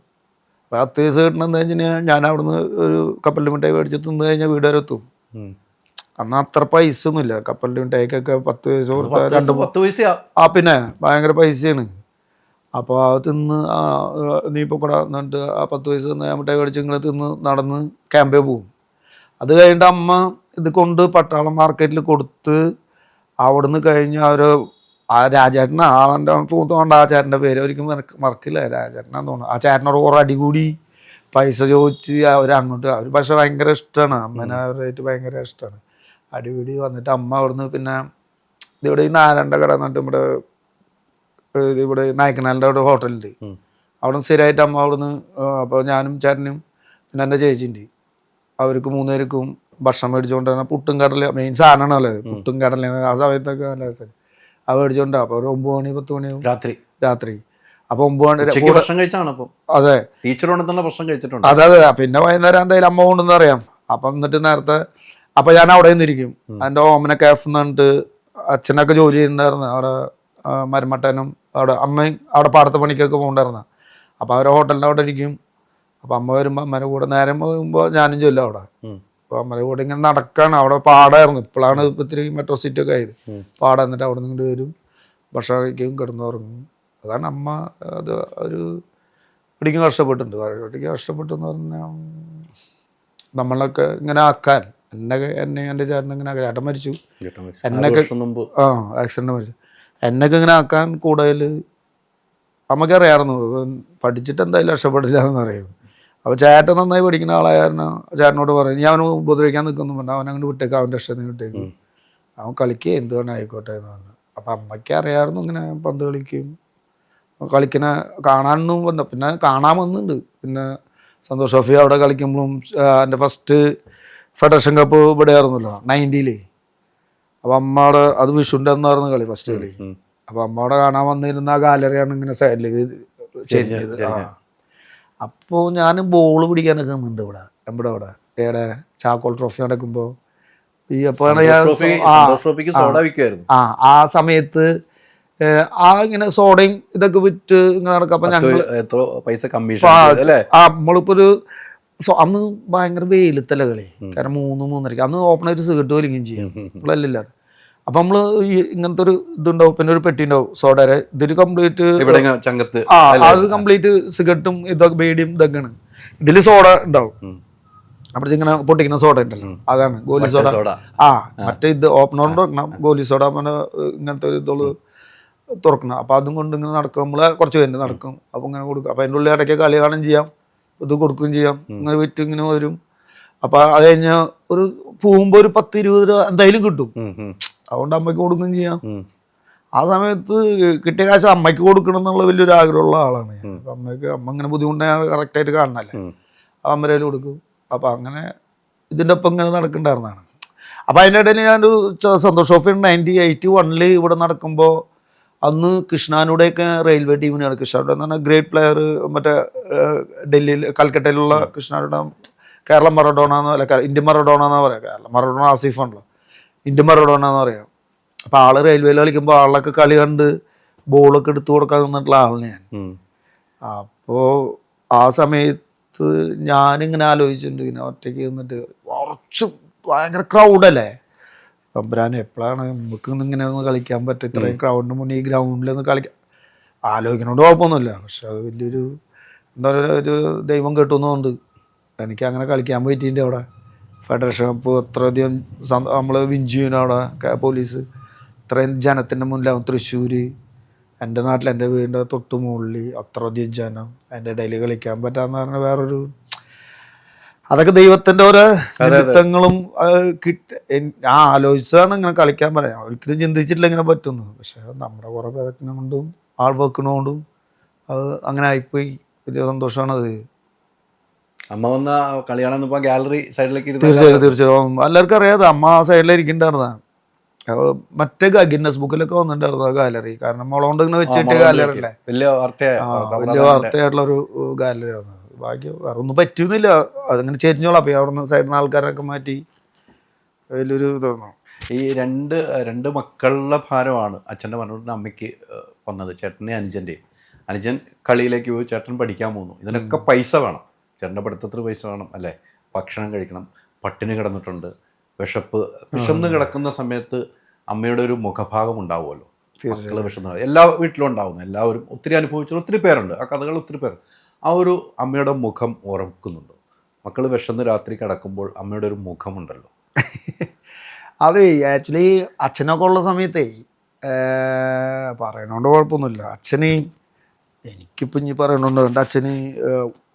10 വയസ്സ് കിട്ടണമെന്ന് കഴിഞ്ഞാൽ ഞാൻ അവിടുന്ന് ഒരു കപ്പലിൻ്റെ മിഠായി മേടിച്ച് തിന്ന് കഴിഞ്ഞാൽ വീട് വരെ എത്തും. അന്ന് അത്ര പൈസ ഒന്നുമില്ല. കപ്പലിൻ്റെ മിഠായിക്കൊക്കെ 10 വയസ്സ് കൊടുത്താൽ 2 പിന്നെ ഭയങ്കര പൈസയാണ്. അപ്പോൾ അത് തിന്ന് നീ ഇപ്പോൾ കൂടെ എന്നിട്ട് ആ 10 വയസ്സ് നിന്ന് ഞാൻ മിഠായി മേടിച്ച് ഇങ്ങനെ തിന്ന് നടന്ന് ക്യാമ്പേ പോകും. അത് കഴിഞ്ഞിട്ട് അമ്മ ഇത് കൊണ്ട് പട്ടാളം മാർക്കറ്റിൽ കൊടുത്ത് അവിടുന്ന് കഴിഞ്ഞ് ആ രാജേട്ടൻ ആളെൻ്റെ തോന്നുന്നുണ്ട് ആ ചേട്ടൻ്റെ പേര് ഒരിക്കലും മറക്കില്ല, രാജേട്ടനാന്ന് തോന്നുന്നു. ആ ചേട്ടനോട് കുറേ അടികൂടി പൈസ ചോദിച്ച് അവരങ്ങോട്ട് അവർ പക്ഷെ ഭയങ്കര ഇഷ്ടമാണ് അമ്മേനെ, അവരായിട്ട് ഭയങ്കര ഇഷ്ടമാണ്. അടിപിടി വന്നിട്ട് അമ്മ അവിടുന്ന് പിന്നെ ഇവിടെ ഈ നാരായണൻ്റെ കട എന്നിട്ട് ഇവിടെ നായക്കനാലിൻ്റെ ഒരു ഹോട്ടലുണ്ട്, അവിടെ നിന്ന് സ്ഥിരമായിട്ട് അമ്മ അവിടുന്ന്. അപ്പോൾ ഞാനും ചേട്ടനും പിന്നെ എൻ്റെ ചേച്ചിൻ്റെ അവർക്ക് 3 പേർക്കും ഭക്ഷണം മേടിച്ചുകൊണ്ട് തന്നെ പുട്ടും കടല മെയിൻ സാധനമാണല്ലോ പുട്ടും കടല. ആ സമയത്തൊക്കെ നല്ല രസം അത് മേടിച്ചോണ്ടാ. അപ്പോൾ ഒരു 9 മണി 10 മണിയാവും രാത്രി. അപ്പോൾ 9 മണി ഭക്ഷണം കഴിച്ചാണ്. അപ്പോൾ അതെ ടീച്ചർ കൊണ്ടുതന്നെ ഭക്ഷണം കഴിച്ചിട്ടുണ്ട്. അതെ പിന്നെ വൈകുന്നേരം എന്തായാലും അമ്മ കൊണ്ടെന്ന് അറിയാം. അപ്പം എന്നിട്ട് നേരത്തെ അപ്പം ഞാൻ അവിടെ നിന്നിരിക്കും. എൻ്റെ ഓമന കാഫ് എന്ന് പറഞ്ഞിട്ട് അച്ഛനൊക്കെ ജോലി ചെയ്യുന്നുണ്ടായിരുന്നു അവിടെ, മരുമട്ടനും അവിടെ അമ്മയും അവിടെ പാടത്തെ പണിക്കൊക്കെ പോകണ്ടായിരുന്ന. അപ്പോൾ അവർ ഹോട്ടലിൻ്റെ അവിടെ ഇരിക്കും. അപ്പോൾ അമ്മ വരുമ്പോൾ അമ്മയുടെ കൂടെ നേരം പോകുമ്പോൾ ഞാനും ചൊല്ലും അവിടെ. അപ്പോൾ അമ്മയുടെ കൂടെ ഇങ്ങനെ നടക്കാണ്. അവിടെ പാടമായിരുന്നു, ഇപ്പോഴാണ് ഇത്തിരി മെട്രോ സിറ്റി ഒക്കെ ആയത്. പാടം എന്നിട്ട് അവിടെ നിന്ന് വരും, ഭക്ഷണം കഴിക്കും, കിടന്നുറങ്ങും. അതാണ് അമ്മ. അത് ഒരു ഇടിക്കും കഷ്ടപ്പെട്ടിട്ടുണ്ട്. കഷ്ടപ്പെട്ടെന്ന് പറഞ്ഞാൽ നമ്മളൊക്കെ ഇങ്ങനെ ആക്കാൻ എന്നെ എൻ്റെ ചേട്ടൻ ഇങ്ങനെ ചേട്ടൻ മരിച്ചു, എന്നൊക്കെ ആക്സിഡന്റ് മരിച്ചു. എന്നൊക്കെ ഇങ്ങനെ ആക്കാൻ കൂടുതൽ നമുക്കറിയാമായിരുന്നു. പഠിച്ചിട്ട് എന്തായാലും രക്ഷപ്പെടില്ല എന്നറിയും. അപ്പോൾ ചേട്ടൻ നന്നായി പഠിക്കുന്ന ആളായിരുന്നു. ചേട്ടനോട് പറയും ഞാൻ അവന് ഉപദ്രവിക്കാൻ നിൽക്കുന്നു പറഞ്ഞാൽ അവൻ അങ്ങോട്ട് വിട്ടേക്ക്, അവൻ്റെ ഇഷ്ടത്തിന് വിട്ടേക്ക്, അവൻ കളിക്കുക എന്ത് വേണം ആയിക്കോട്ടെ എന്ന് പറഞ്ഞു. അപ്പം അമ്മയ്ക്ക് അറിയാമായിരുന്നു ഇങ്ങനെ പന്ത് കളിക്കുന്ന കാണാനൊന്നും വന്ന. പിന്നെ കാണാൻ വന്നിട്ടുണ്ട്. പിന്നെ സന്തോഷ് ട്രോഫി അവിടെ കളിക്കുമ്പോഴും എൻ്റെ ഫസ്റ്റ് ഫെഡറേഷൻ കപ്പ് ഇവിടെ ആയിരുന്നല്ലോ 90-ൽ. അപ്പോൾ അമ്മയുടെ അത് വിഷുൻ്റെ അന്നായിരുന്നു കളി, ഫസ്റ്റ് കളി. അപ്പോൾ അമ്മയുടെ കാണാൻ വന്നിരുന്ന ആ ഗാലറിയാണ് ഇങ്ങനെ സൈഡിലേക്ക് ചേഞ്ച് ചെയ്ത്. അപ്പോൾ ഞാൻ ബോൾ പിടിക്കാനൊക്കെ നിന്നുണ്ട് ഇവിടെ ഏടെ ചാക്കോൾ ട്രോഫി നടക്കുമ്പോൾ. ഈ അപ്പോൾ ആ സമയത്ത് ഇങ്ങനെ സോഡയും ഇതൊക്കെ വിറ്റ് ഇങ്ങനെ നടക്കും. അപ്പൊ ഞങ്ങൾ നമ്മളിപ്പോ ഒരു അന്ന് ഭയങ്കര വെയിലത്തല്ല കളി, കാരണം 3-3:30 അന്ന് ഓപ്പണായിട്ട് സിഗരറ്റ് വലിക്കുകയും ചെയ്യും ഇല്ലാതെ. അപ്പൊ നമ്മള് ഇങ്ങനത്തെ ഒരു ഇതുണ്ടാവും, പിന്നെ ഒരു പെട്ടി ഉണ്ടാവും സോഡയുടെ. ഇതൊരു കംപ്ലീറ്റ് അത് കംപ്ലീറ്റ് സിഗരറ്റും ഇതൊക്കെ ബേഡിയും ഇതൊക്കെയാണ്. ഇതില് സോഡ ഉണ്ടാവും, അപ്പോഴത്തെ ഇങ്ങനെ പൊട്ടിക്കുന്ന സോഡ ഉണ്ടല്ലോ, അതാണ് ഗോലി സോഡ. മറ്റേ ഇത് ഓപ്പണറിന്റെ വെക്കണം, ഗോലി സോഡ ഇങ്ങനത്തെ ഒരു ഇതോള് തുറക്കണം. അപ്പോൾ അതും കൊണ്ട് ഇങ്ങനെ നടക്കും, നമ്മൾ കുറച്ച് പേര് നടക്കും. അപ്പോൾ ഇങ്ങനെ കൊടുക്കും. അപ്പോൾ അതിൻ്റെ ഉള്ളിൽ ഇടയ്ക്ക് കളി കാണുകയും ചെയ്യാം, ഇത് കൊടുക്കുകയും ചെയ്യാം. ഇങ്ങനെ വിറ്റ് ഇങ്ങനെ വരും. അപ്പോൾ അത് കഴിഞ്ഞാൽ ഒരു പോകുമ്പോൾ ഒരു 10-20 രൂപ എന്തായാലും കിട്ടും. അതുകൊണ്ട് അമ്മയ്ക്ക് കൊടുക്കുകയും ചെയ്യാം. ആ സമയത്ത് കിട്ടിയ കാശ് അമ്മയ്ക്ക് കൊടുക്കണം എന്നുള്ള വലിയൊരു ആഗ്രഹമുള്ള ആളാണ് ഞാൻ. അപ്പം അമ്മ ഇങ്ങനെ ബുദ്ധിമുട്ട് ഞാൻ കറക്റ്റായിട്ട് കാണണല്ലേ, അമ്മ കയ്യിൽ കൊടുക്കും. അപ്പം അങ്ങനെ ഇതിൻ്റെ ഒപ്പം ഇങ്ങനെ നടക്കുന്നുണ്ടായിരുന്നതാണ്. അപ്പം അതിൻ്റെ ഇടയിൽ ഞാനൊരു സന്തോഷ് ട്രോഫി 1981 ഇവിടെ നടക്കുമ്പോൾ അന്ന് കൃഷ്ണാനുടെയൊക്കെ റെയിൽവേ ടീമിനാണ്. കൃഷ്ണാനുടെ എന്ന് പറഞ്ഞാൽ ഗ്രേറ്റ് പ്ലെയർ, മറ്റേ ഡൽഹിയിൽ കൽക്കട്ടയിലുള്ള കൃഷ്ണാനുടെ കേരളം മറഡോണ എന്നല്ല, ഇന്ത്യൻ മറഡോണ എന്നാ പറയാം. കേരളം മറഡോണ ആസിഫാണല്ലോ, ഇന്ത്യൻ മറഡോണ എന്ന് പറയാം. അപ്പോൾ ആള് റെയിൽവേയിൽ കളിക്കുമ്പോൾ ആളൊക്കെ കളി കണ്ട് ബോളൊക്കെ എടുത്തു കൊടുക്കാൻ നിന്നിട്ടുള്ള ആളാണ് ഞാൻ. അപ്പോൾ ആ സമയത്ത് ഞാനിങ്ങനെ ആലോചിച്ചിട്ടുണ്ട്, ഇങ്ങനെ ഒറ്റയ്ക്ക് നിന്നിട്ട് കുറച്ച് ഭയങ്കര ക്രൗഡല്ലേ, തമ്പുരാൻ എപ്പോഴാണ് നമുക്ക് ഇങ്ങനെ ഒന്ന് കളിക്കാൻ പറ്റും, ഇത്രയും ക്രൗഡിന് മുന്നേ ഈ ഗ്രൗണ്ടിലൊന്ന് കളിക്കാൻ ആലോചിക്കണോണ്ട് കുഴപ്പമൊന്നുമില്ല. പക്ഷെ അത് വലിയൊരു എന്താ പറയുക, ഒരു ദൈവം കെട്ടുന്നതുകൊണ്ട് എനിക്ക് അങ്ങനെ കളിക്കാൻ പറ്റിയിട്ടുണ്ട്. അവിടെ ഫെഡറേഷൻ കപ്പ് അത്രയധികം നമ്മൾ വിഞ്ചുവിന് അവിടെ പോലീസ് ഇത്രയും ജനത്തിൻ്റെ മുന്നിലാവും. തൃശ്ശൂർ, എൻ്റെ നാട്ടിൽ എൻ്റെ വീടിൻ്റെ തൊട്ട് മുകളിൽ അത്രയധികം ജനം, അതിൻ്റെ ഇടയിൽ കളിക്കാൻ പറ്റാന്ന് പറഞ്ഞാൽ വേറൊരു, അതൊക്കെ ദൈവത്തിൻ്റെ ഓരോ നിമിത്തങ്ങളും ഞാൻ ആലോചിച്ചതാണ് ഇങ്ങനെ കളിക്കാൻ പറയാം. ഒരിക്കലും ചിന്തിച്ചിട്ടില്ല ഇങ്ങനെ പറ്റുന്നു. പക്ഷെ നമ്മുടെ കുറേ പ്രയത്നം കൊണ്ടും ഹാർഡ് വർക്കിനോണ്ടും അത് അങ്ങനെ ആയിപ്പോയി. വലിയ സന്തോഷമാണത്. അമ്മ വന്ന കളി കാണാൻ ഗാലറി സൈഡിലേക്ക് തീർച്ചയായും എല്ലാവർക്കും അറിയാതെ അമ്മ ആ സൈഡിലിരിക്കണ്ടായിരുന്ന. മറ്റേ ഗിന്നസ് ബുക്കിലൊക്കെ വന്നിട്ടുണ്ടായിരുന്നു ആ ഗാലറി, കാരണം മുളകൊണ്ട് ഇങ്ങനെ വെച്ചിട്ട് ഗാലറി അല്ലേ, വലിയ വാർത്തയായിട്ടുള്ള ഒരു ഗാലറി ആണ്. ഭാഗ്യം വേറെ ഒന്നും പറ്റുന്നില്ല, അതിങ്ങനെ ചെരിഞ്ഞോളാം. അപ്പോൾ അവിടെ നിന്ന് സൈഡിൽ നിന്ന് ആൾക്കാരൊക്കെ മാറ്റി വലിയൊരു ഇതായിരുന്നു. ഈ രണ്ട് മക്കളുടെ ഭാരമാണ് അച്ഛൻ്റെ മരണത്തിന് അമ്മയ്ക്ക് വന്നത്, ചേട്ടൻ്റെയും അനുജൻ്റെയും. അനുജൻ കളിയിലേക്ക് പോയി, ചേട്ടൻ പഠിക്കാൻ പോകുന്നു. ഇതിനൊക്കെ പൈസ വേണം, ചേട്ടൻ്റെ പഠിത്തത്തിന് പൈസ വേണം അല്ലേ, ഭക്ഷണം കഴിക്കണം, പട്ടിണി കിടന്നിട്ടുണ്ട്, വിശന്ന് കിടക്കുന്ന സമയത്ത് അമ്മയുടെ ഒരു മുഖഭാഗം ഉണ്ടാവുമല്ലോ, മക്കൾ വിഷമം എല്ലാ വീട്ടിലും ഉണ്ടാവുന്നു, എല്ലാവരും ഒത്തിരി അനുഭവിച്ച ഒത്തിരി പേരുണ്ട്, ആ കഥകൾ ഒത്തിരി പേർ. ആ ഒരു അമ്മയുടെ മുഖം ഓർക്കുന്നുണ്ടോ? മക്കൾ വിഷന്ന് രാത്രി കിടക്കുമ്പോൾ അമ്മയുടെ ഒരു മുഖമുണ്ടല്ലോ. അത് ആക്ച്വലി അച്ഛനൊക്കെ ഉള്ള സമയത്തേ പറയണോണ്ട് കുഴപ്പമൊന്നുമില്ല. അച്ഛന് എനിക്കിപ്പോൾ ഇനി പറയണുണ്ട്, എൻ്റെ അച്ഛന്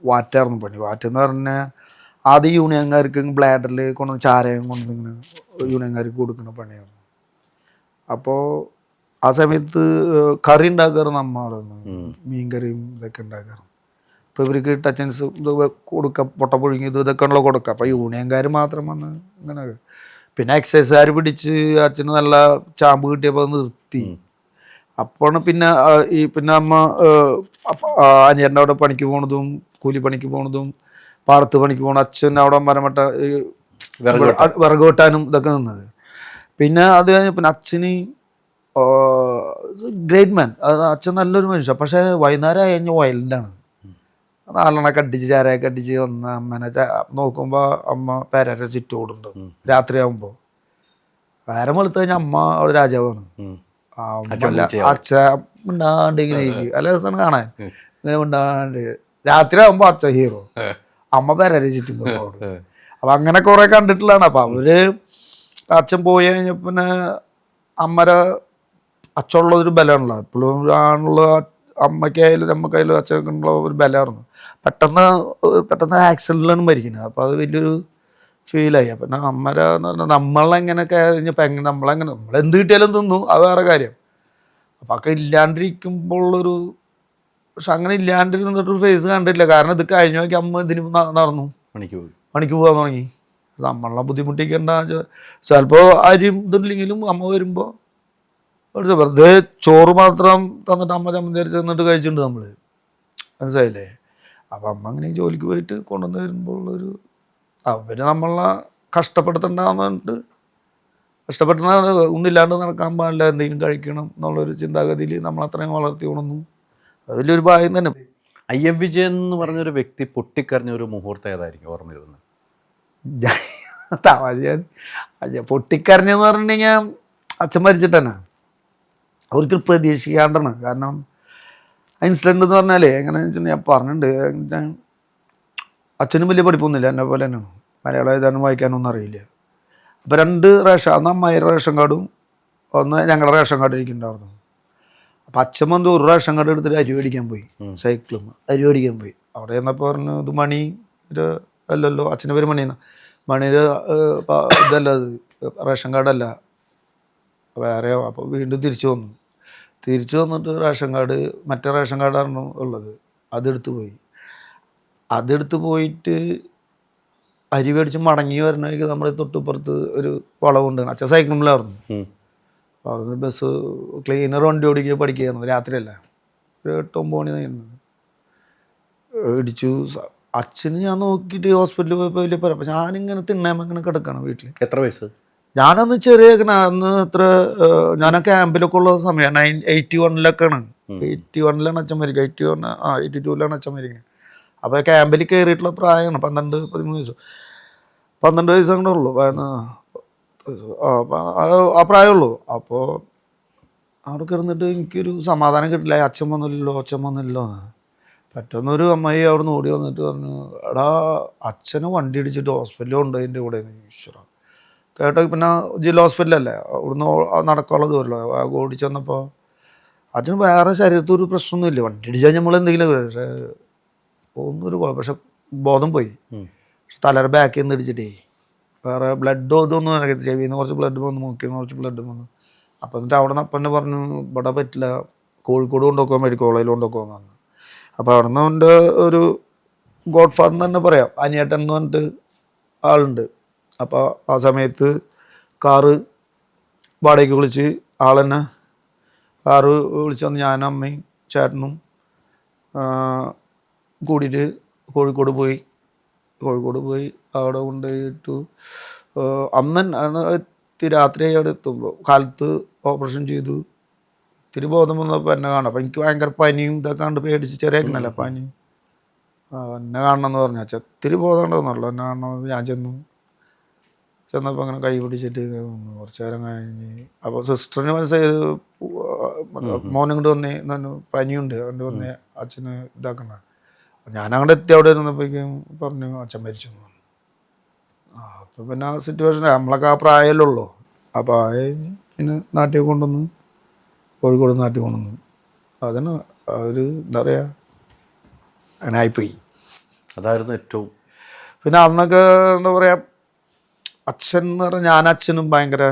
വാറ്റായിരുന്നു പണി. വാറ്റെന്ന് പറഞ്ഞാൽ ആദ്യം യൂണിയൻകാർക്ക് ബ്ലാഡറിൽ കൊണ്ടുവന്ന് ചാരകം കൊണ്ടുവന്നിങ്ങനെ യൂണിയൻകാർക്ക് കൊടുക്കുന്ന പണിയായിരുന്നു. അപ്പോൾ ആ സമയത്ത് കറി ഉണ്ടാക്കാറ് നമ്മളായിരുന്നു, മീൻ കറിയും ഇതൊക്കെ ഉണ്ടാക്കാറ്. അപ്പോൾ ഇവർക്ക് ടച്ചൻസ് ഇത് കൊടുക്കുക, പൊട്ട പുഴുങ്ങിയത് ഇതൊക്കെ ഉള്ള കൊടുക്കുക. അപ്പോൾ യൂണിയൻകാർ മാത്രം വന്ന് ഇങ്ങനെ. പിന്നെ എക്സൈസുകാർ പിടിച്ച് അച്ഛന് നല്ല ചാമ്പ് കിട്ടിയപ്പോൾ അത് നിർത്തി. അപ്പോഴാണ് പിന്നെ അമ്മ അനിയൻ്റെ അവിടെ പണിക്ക് പോണതും കൂലിപ്പണിക്ക് പോണതും പാടത്ത് പണിക്ക് പോകണം. അച്ഛൻ അവിടെ മരമട്ട വിറക് വെട്ടാനും ഇതൊക്കെ നിന്നത്. പിന്നെ അത് കഴിഞ്ഞ പിന്നെ അച്ഛന് ഗ്രേറ്റ് മാൻ, അത് അച്ഛൻ നല്ലൊരു മനുഷ്യൻ. പക്ഷേ വൈകുന്നേരം കഴിഞ്ഞ വയലൻ്റാണ്. നാലെണ്ണൊക്കെ അടിച്ച് ചാരയൊക്കെ അടിച്ച് വന്ന് അമ്മനെ നോക്കുമ്പോൾ അമ്മ പേരര ചുറ്റോടുണ്ട്. രാത്രിയാകുമ്പോൾ നേരം വെളുത്ത് കഴിഞ്ഞാൽ അമ്മ അവിടെ രാജാവാണ്. അച്ഛൻ മിണ്ടാണ്ട് ഇങ്ങനെ ഇരിക്കും, നല്ല രസമാണ് കാണാൻ. ഇങ്ങനെ മിണ്ടാണ്ട് രാത്രി ആകുമ്പോൾ അച്ഛൻ ഹീറോ, അമ്മ പേരര ചുറ്റും അവിടെ. അപ്പം അങ്ങനെ കുറേ കണ്ടിട്ടുള്ളതാണ്. അപ്പം അവര് അച്ഛൻ പോയി കഴിഞ്ഞ പിന്നെ അച്ഛനുള്ളതൊരു ബലമാണല്ലോ. എപ്പോഴും ആണുള്ള അമ്മയ്ക്കായാലും നമ്മക്കായാലും അച്ഛനുള്ള ഒരു ബലമായിരുന്നു. പെട്ടെന്ന് ആക്സിഡൻറ്റിലാണ് മരിക്കുന്നത്. അപ്പോൾ അത് വലിയൊരു ഫീലായി. അപ്പം എന്ന് പറഞ്ഞാൽ നമ്മളെങ്ങനെ കഴിഞ്ഞപ്പോൾ നമ്മളെന്ത് കിട്ടിയാലും തിന്നു, അത് വേറെ കാര്യം. അപ്പം ഒക്കെ ഇല്ലാണ്ടിരിക്കുമ്പോൾ പക്ഷെ അങ്ങനെ ഇല്ലാണ്ടിരുന്നിട്ടൊരു ഫേസ് കണ്ടിട്ടില്ല. കാരണം ഇത് കഴിഞ്ഞ നോക്കി അമ്മ ഇതിന് നടന്നു പണിക്ക് പോകാൻ തുടങ്ങി. നമ്മളെ ബുദ്ധിമുട്ടിക്കേണ്ട ചിലപ്പോൾ അരിയും ഇതുണ്ടെങ്കിലും അമ്മ വരുമ്പോൾ വെറുതെ ചോറ് മാത്രം തന്നിട്ട് അമ്മ ചമ്മന്തി അരച്ച് തന്നിട്ട് കഴിച്ചിട്ടുണ്ട് നമ്മൾ, മനസ്സിലായില്ലേ. അപ്പം അമ്മ അങ്ങനെ ജോലിക്ക് പോയിട്ട് കൊണ്ടുവന്ന് വരുമ്പോൾ അവർ നമ്മളെ കഷ്ടപ്പെടുത്തണ്ടെന്ന് പറഞ്ഞിട്ട് ഒന്നില്ലാണ്ട് നടക്കാൻ പാടില്ല, എന്തെങ്കിലും കഴിക്കണം എന്നുള്ളൊരു ചിന്താഗതിയിൽ നമ്മളത്രയും വളർത്തി കൊണ്ടു. അത് വലിയൊരു ഭാഗ്യം തന്നെ. IM വിജയൻ എന്ന് പറഞ്ഞൊരു വ്യക്തി പൊട്ടിക്കറിഞ്ഞ ഒരു മുഹൂർത്തം ഏതായിരിക്കും ഓർമ്മ വരുന്നത്? പൊട്ടിക്കരഞ്ഞെന്ന് പറഞ്ഞിട്ടുണ്ടെങ്കിൽ അച്ഛൻ മരിച്ചിട്ട് തന്നെ അവർക്ക് പ്രതീക്ഷിക്കാണ്ടാണ്. കാരണം ഇൻസിഡൻ്റ് എന്ന് പറഞ്ഞാൽ എങ്ങനെയാണെന്ന് വെച്ചാൽ ഞാൻ പറഞ്ഞിട്ടുണ്ട്, അച്ഛനും വലിയ പഠിപ്പൊന്നുമില്ല, എന്നെ പോലെ തന്നെയാണ്. മലയാളം എഴുതാനും വായിക്കാനും ഒന്നും അറിയില്ല. അപ്പോൾ 2 റേഷൻ, അന്ന് അമ്മയുടെ റേഷൻ കാർഡും ഒന്ന് ഞങ്ങളുടെ റേഷൻ കാർഡ് ഇരിക്കുന്നുണ്ടായിരുന്നു. അപ്പം അച്ഛൻ വന്ന് ഒരു റേഷൻ കാർഡ് എടുത്തിട്ട് അരി മേടിക്കാൻ പോയി, സൈക്കിളും അരി മേടിക്കാൻ പോയി. അവിടെ ചെന്നപ്പോൾ പറഞ്ഞു ഇത് മണി അല്ലല്ലോ, അച്ഛൻ്റെ പേര് മണിയെന്ന്. മണിയുടെ ഇതല്ല, അത് റേഷൻ കാർഡല്ല, വേറെയോ. അപ്പോൾ വീണ്ടും തിരിച്ചു വന്നിട്ട് റേഷൻ കാർഡ്, മറ്റേ റേഷൻ കാർഡാണ് ഉള്ളത്, അതെടുത്ത് പോയിട്ട് അരി മേടിച്ച് മടങ്ങി വരണേക്ക് നമ്മുടെ തൊട്ടുപുറത്ത് ഒരു വളവുണ്ട്. അച്ഛൻ സൈക്കിളിലായിരുന്നു. അപ്പോൾ അവിടുന്ന് ബസ് ക്ലീനർ വണ്ടി ഓടിക്കുക പഠിക്കുകയായിരുന്നു. രാത്രിയല്ല, ഒരു 8-9 മണി കഴിഞ്ഞു. ഇടിച്ചു. അച്ഛന് ഞാൻ നോക്കിയിട്ട് ഹോസ്പിറ്റലിൽ പോയപ്പോൾ വലിയ പറയാം. അപ്പം ഞാനിങ്ങനെ തിണ്ണാമ ഇങ്ങനെ കിടക്കണം വീട്ടിൽ. എത്ര വയസ്സ്? ഞാനന്ന് ചെറിയ അന്ന് ഞാൻ ആ ക്യാമ്പിലൊക്കെ ഉള്ള സമയമാണ്. 81-ലൊക്കെയാണ്. 81-ലാണ് അച്ഛൻ മരിക്കുക. 82-ലാണ് അച്ഛൻ മരിക്കുന്നത്. അപ്പോൾ ക്യാമ്പിൽ കയറിയിട്ടുള്ള പ്രായമാണ് 12-13 വയസ്സ്. 12 വയസ്സ് അങ്ങനെ ഉള്ളൂ, ആ പ്രായമുള്ളൂ. അപ്പോൾ അവിടെ കിടന്നിട്ട് എനിക്കൊരു സമാധാനം കിട്ടില്ല. അച്ഛൻ വന്നില്ലല്ലോ എന്ന്. പെട്ടെന്നൊരു അമ്മായി അവിടെ നിന്ന് ഓടി വന്നിട്ട് പറഞ്ഞു, എടാ അച്ഛനെ വണ്ടി ഇടിച്ചിട്ട് ഹോസ്പിറ്റലിൽ കൊണ്ടുപോയി കൂടെ. ഈശ്വര കേട്ടോ. പിന്നെ ജില്ലാ ഹോസ്പിറ്റലല്ലേ, അവിടുന്ന് നടക്കാനുള്ള ദൂരമല്ലോ. ഓടിച്ചു വന്നപ്പോൾ അച്ഛന് വേറെ ശരീരത്തിൽ ഒരു പ്രശ്നമൊന്നുമില്ല. വണ്ടി ഇടിച്ചാൽ നമ്മൾ എന്തെങ്കിലും പക്ഷേ ഒന്നൊരു പക്ഷെ ബോധം പോയി. പക്ഷെ തലയുടെ ബാക്കിൽ നിന്ന് ഇടിച്ചിട്ടേ വേറെ ബ്ലഡോ ഇതൊന്നും നടക്കത്തില്ല. ചെവിയിൽ നിന്ന് കുറച്ച് ബ്ലഡ് വന്നു, മൂക്കിൽ നിന്ന് കുറച്ച് ബ്ലഡ് വന്നു. അപ്പം എന്നിട്ട് അവിടെ നിന്ന് അപ്പന്നെ പറഞ്ഞു ഇവിടെ പറ്റില്ല, കോഴിക്കോട് കൊണ്ടുപോകാൻ മെഡിക്കൽ കോളേജിൽ കൊണ്ടുപോകാൻ പറഞ്ഞു. അപ്പോൾ അവിടെ നിന്ന് അവൻ്റെ ഒരു ഗോഡ് ഫാദർ തന്നെ പറയാം, അനിയേട്ടൻ എന്ന് പറഞ്ഞിട്ട് ആളുണ്ട്. അപ്പോൾ ആ സമയത്ത് കാറ് വാടകയ്ക്ക് വിളിച്ച് ആളെന്നെ കാറ് വിളിച്ച് വന്ന് ഞാനും അമ്മയും ചേട്ടനും കൂടിയിട്ട് കോഴിക്കോട് പോയി അവിടെ കൊണ്ടുപോയിട്ടു. അന്ന് രാത്രി അവിടെ എത്തുമ്പോൾ കാലത്ത് ഓപ്പറേഷൻ ചെയ്തു. ഇത്തിരി ബോധം വന്നപ്പോൾ എന്നെ കാണാം. അപ്പം എനിക്ക് ഭയങ്കര പനിയും ഇതൊക്കെ കണ്ട് പേടിച്ച് ചെറിയക്കണല്ലോ പനി. എന്നെ കാണണം എന്ന് പറഞ്ഞു. അച്ഛൻ ഇത്തിരി ബോധം ഉണ്ടോന്നുള്ളൂ. എന്നെ കാണണം. ഞാൻ ചെന്നു. ചെന്നപ്പോൾ അങ്ങനെ കൈ പിടിച്ചിട്ട് ഇങ്ങനെ നിന്നു. കുറച്ച് നേരം കഴിഞ്ഞ് അപ്പോൾ സിസ്റ്ററിന് മനസ്സിലായത് മോനും കൊണ്ട് വന്നേ എന്നാണ് പനിയുണ്ട് അതുകൊണ്ട് വന്നേ അച്ഛന് ഇതാക്കണ. ഞാനങ്ങോട്ട് എത്തി അവിടെ ഇരുന്നപ്പോഴേക്കും പറഞ്ഞു അച്ഛൻ മരിച്ചു എന്ന് പറഞ്ഞു. അപ്പോൾ പിന്നെ ആ സിറ്റുവേഷൻ നമ്മളൊക്കെ ആ പ്രായമല്ലേ ഉള്ളൂ. അപ്പോൾ ആ കഴിഞ്ഞ് പിന്നെ നാട്ടിൽ കൊണ്ടുവന്ന് കോഴിക്കോട് നാട്ടിൽ കൊണ്ടുവന്നു. അതിന് ഒരു എന്താ പറയുക അങ്ങനെ ആയിപ്പോയി. അതായിരുന്നു ഏറ്റവും. പിന്നെ അന്നൊക്കെ എന്താ പറയുക അച്ഛൻ എന്ന് പറഞ്ഞാൽ ഞാനച്ഛനും ഭയങ്കര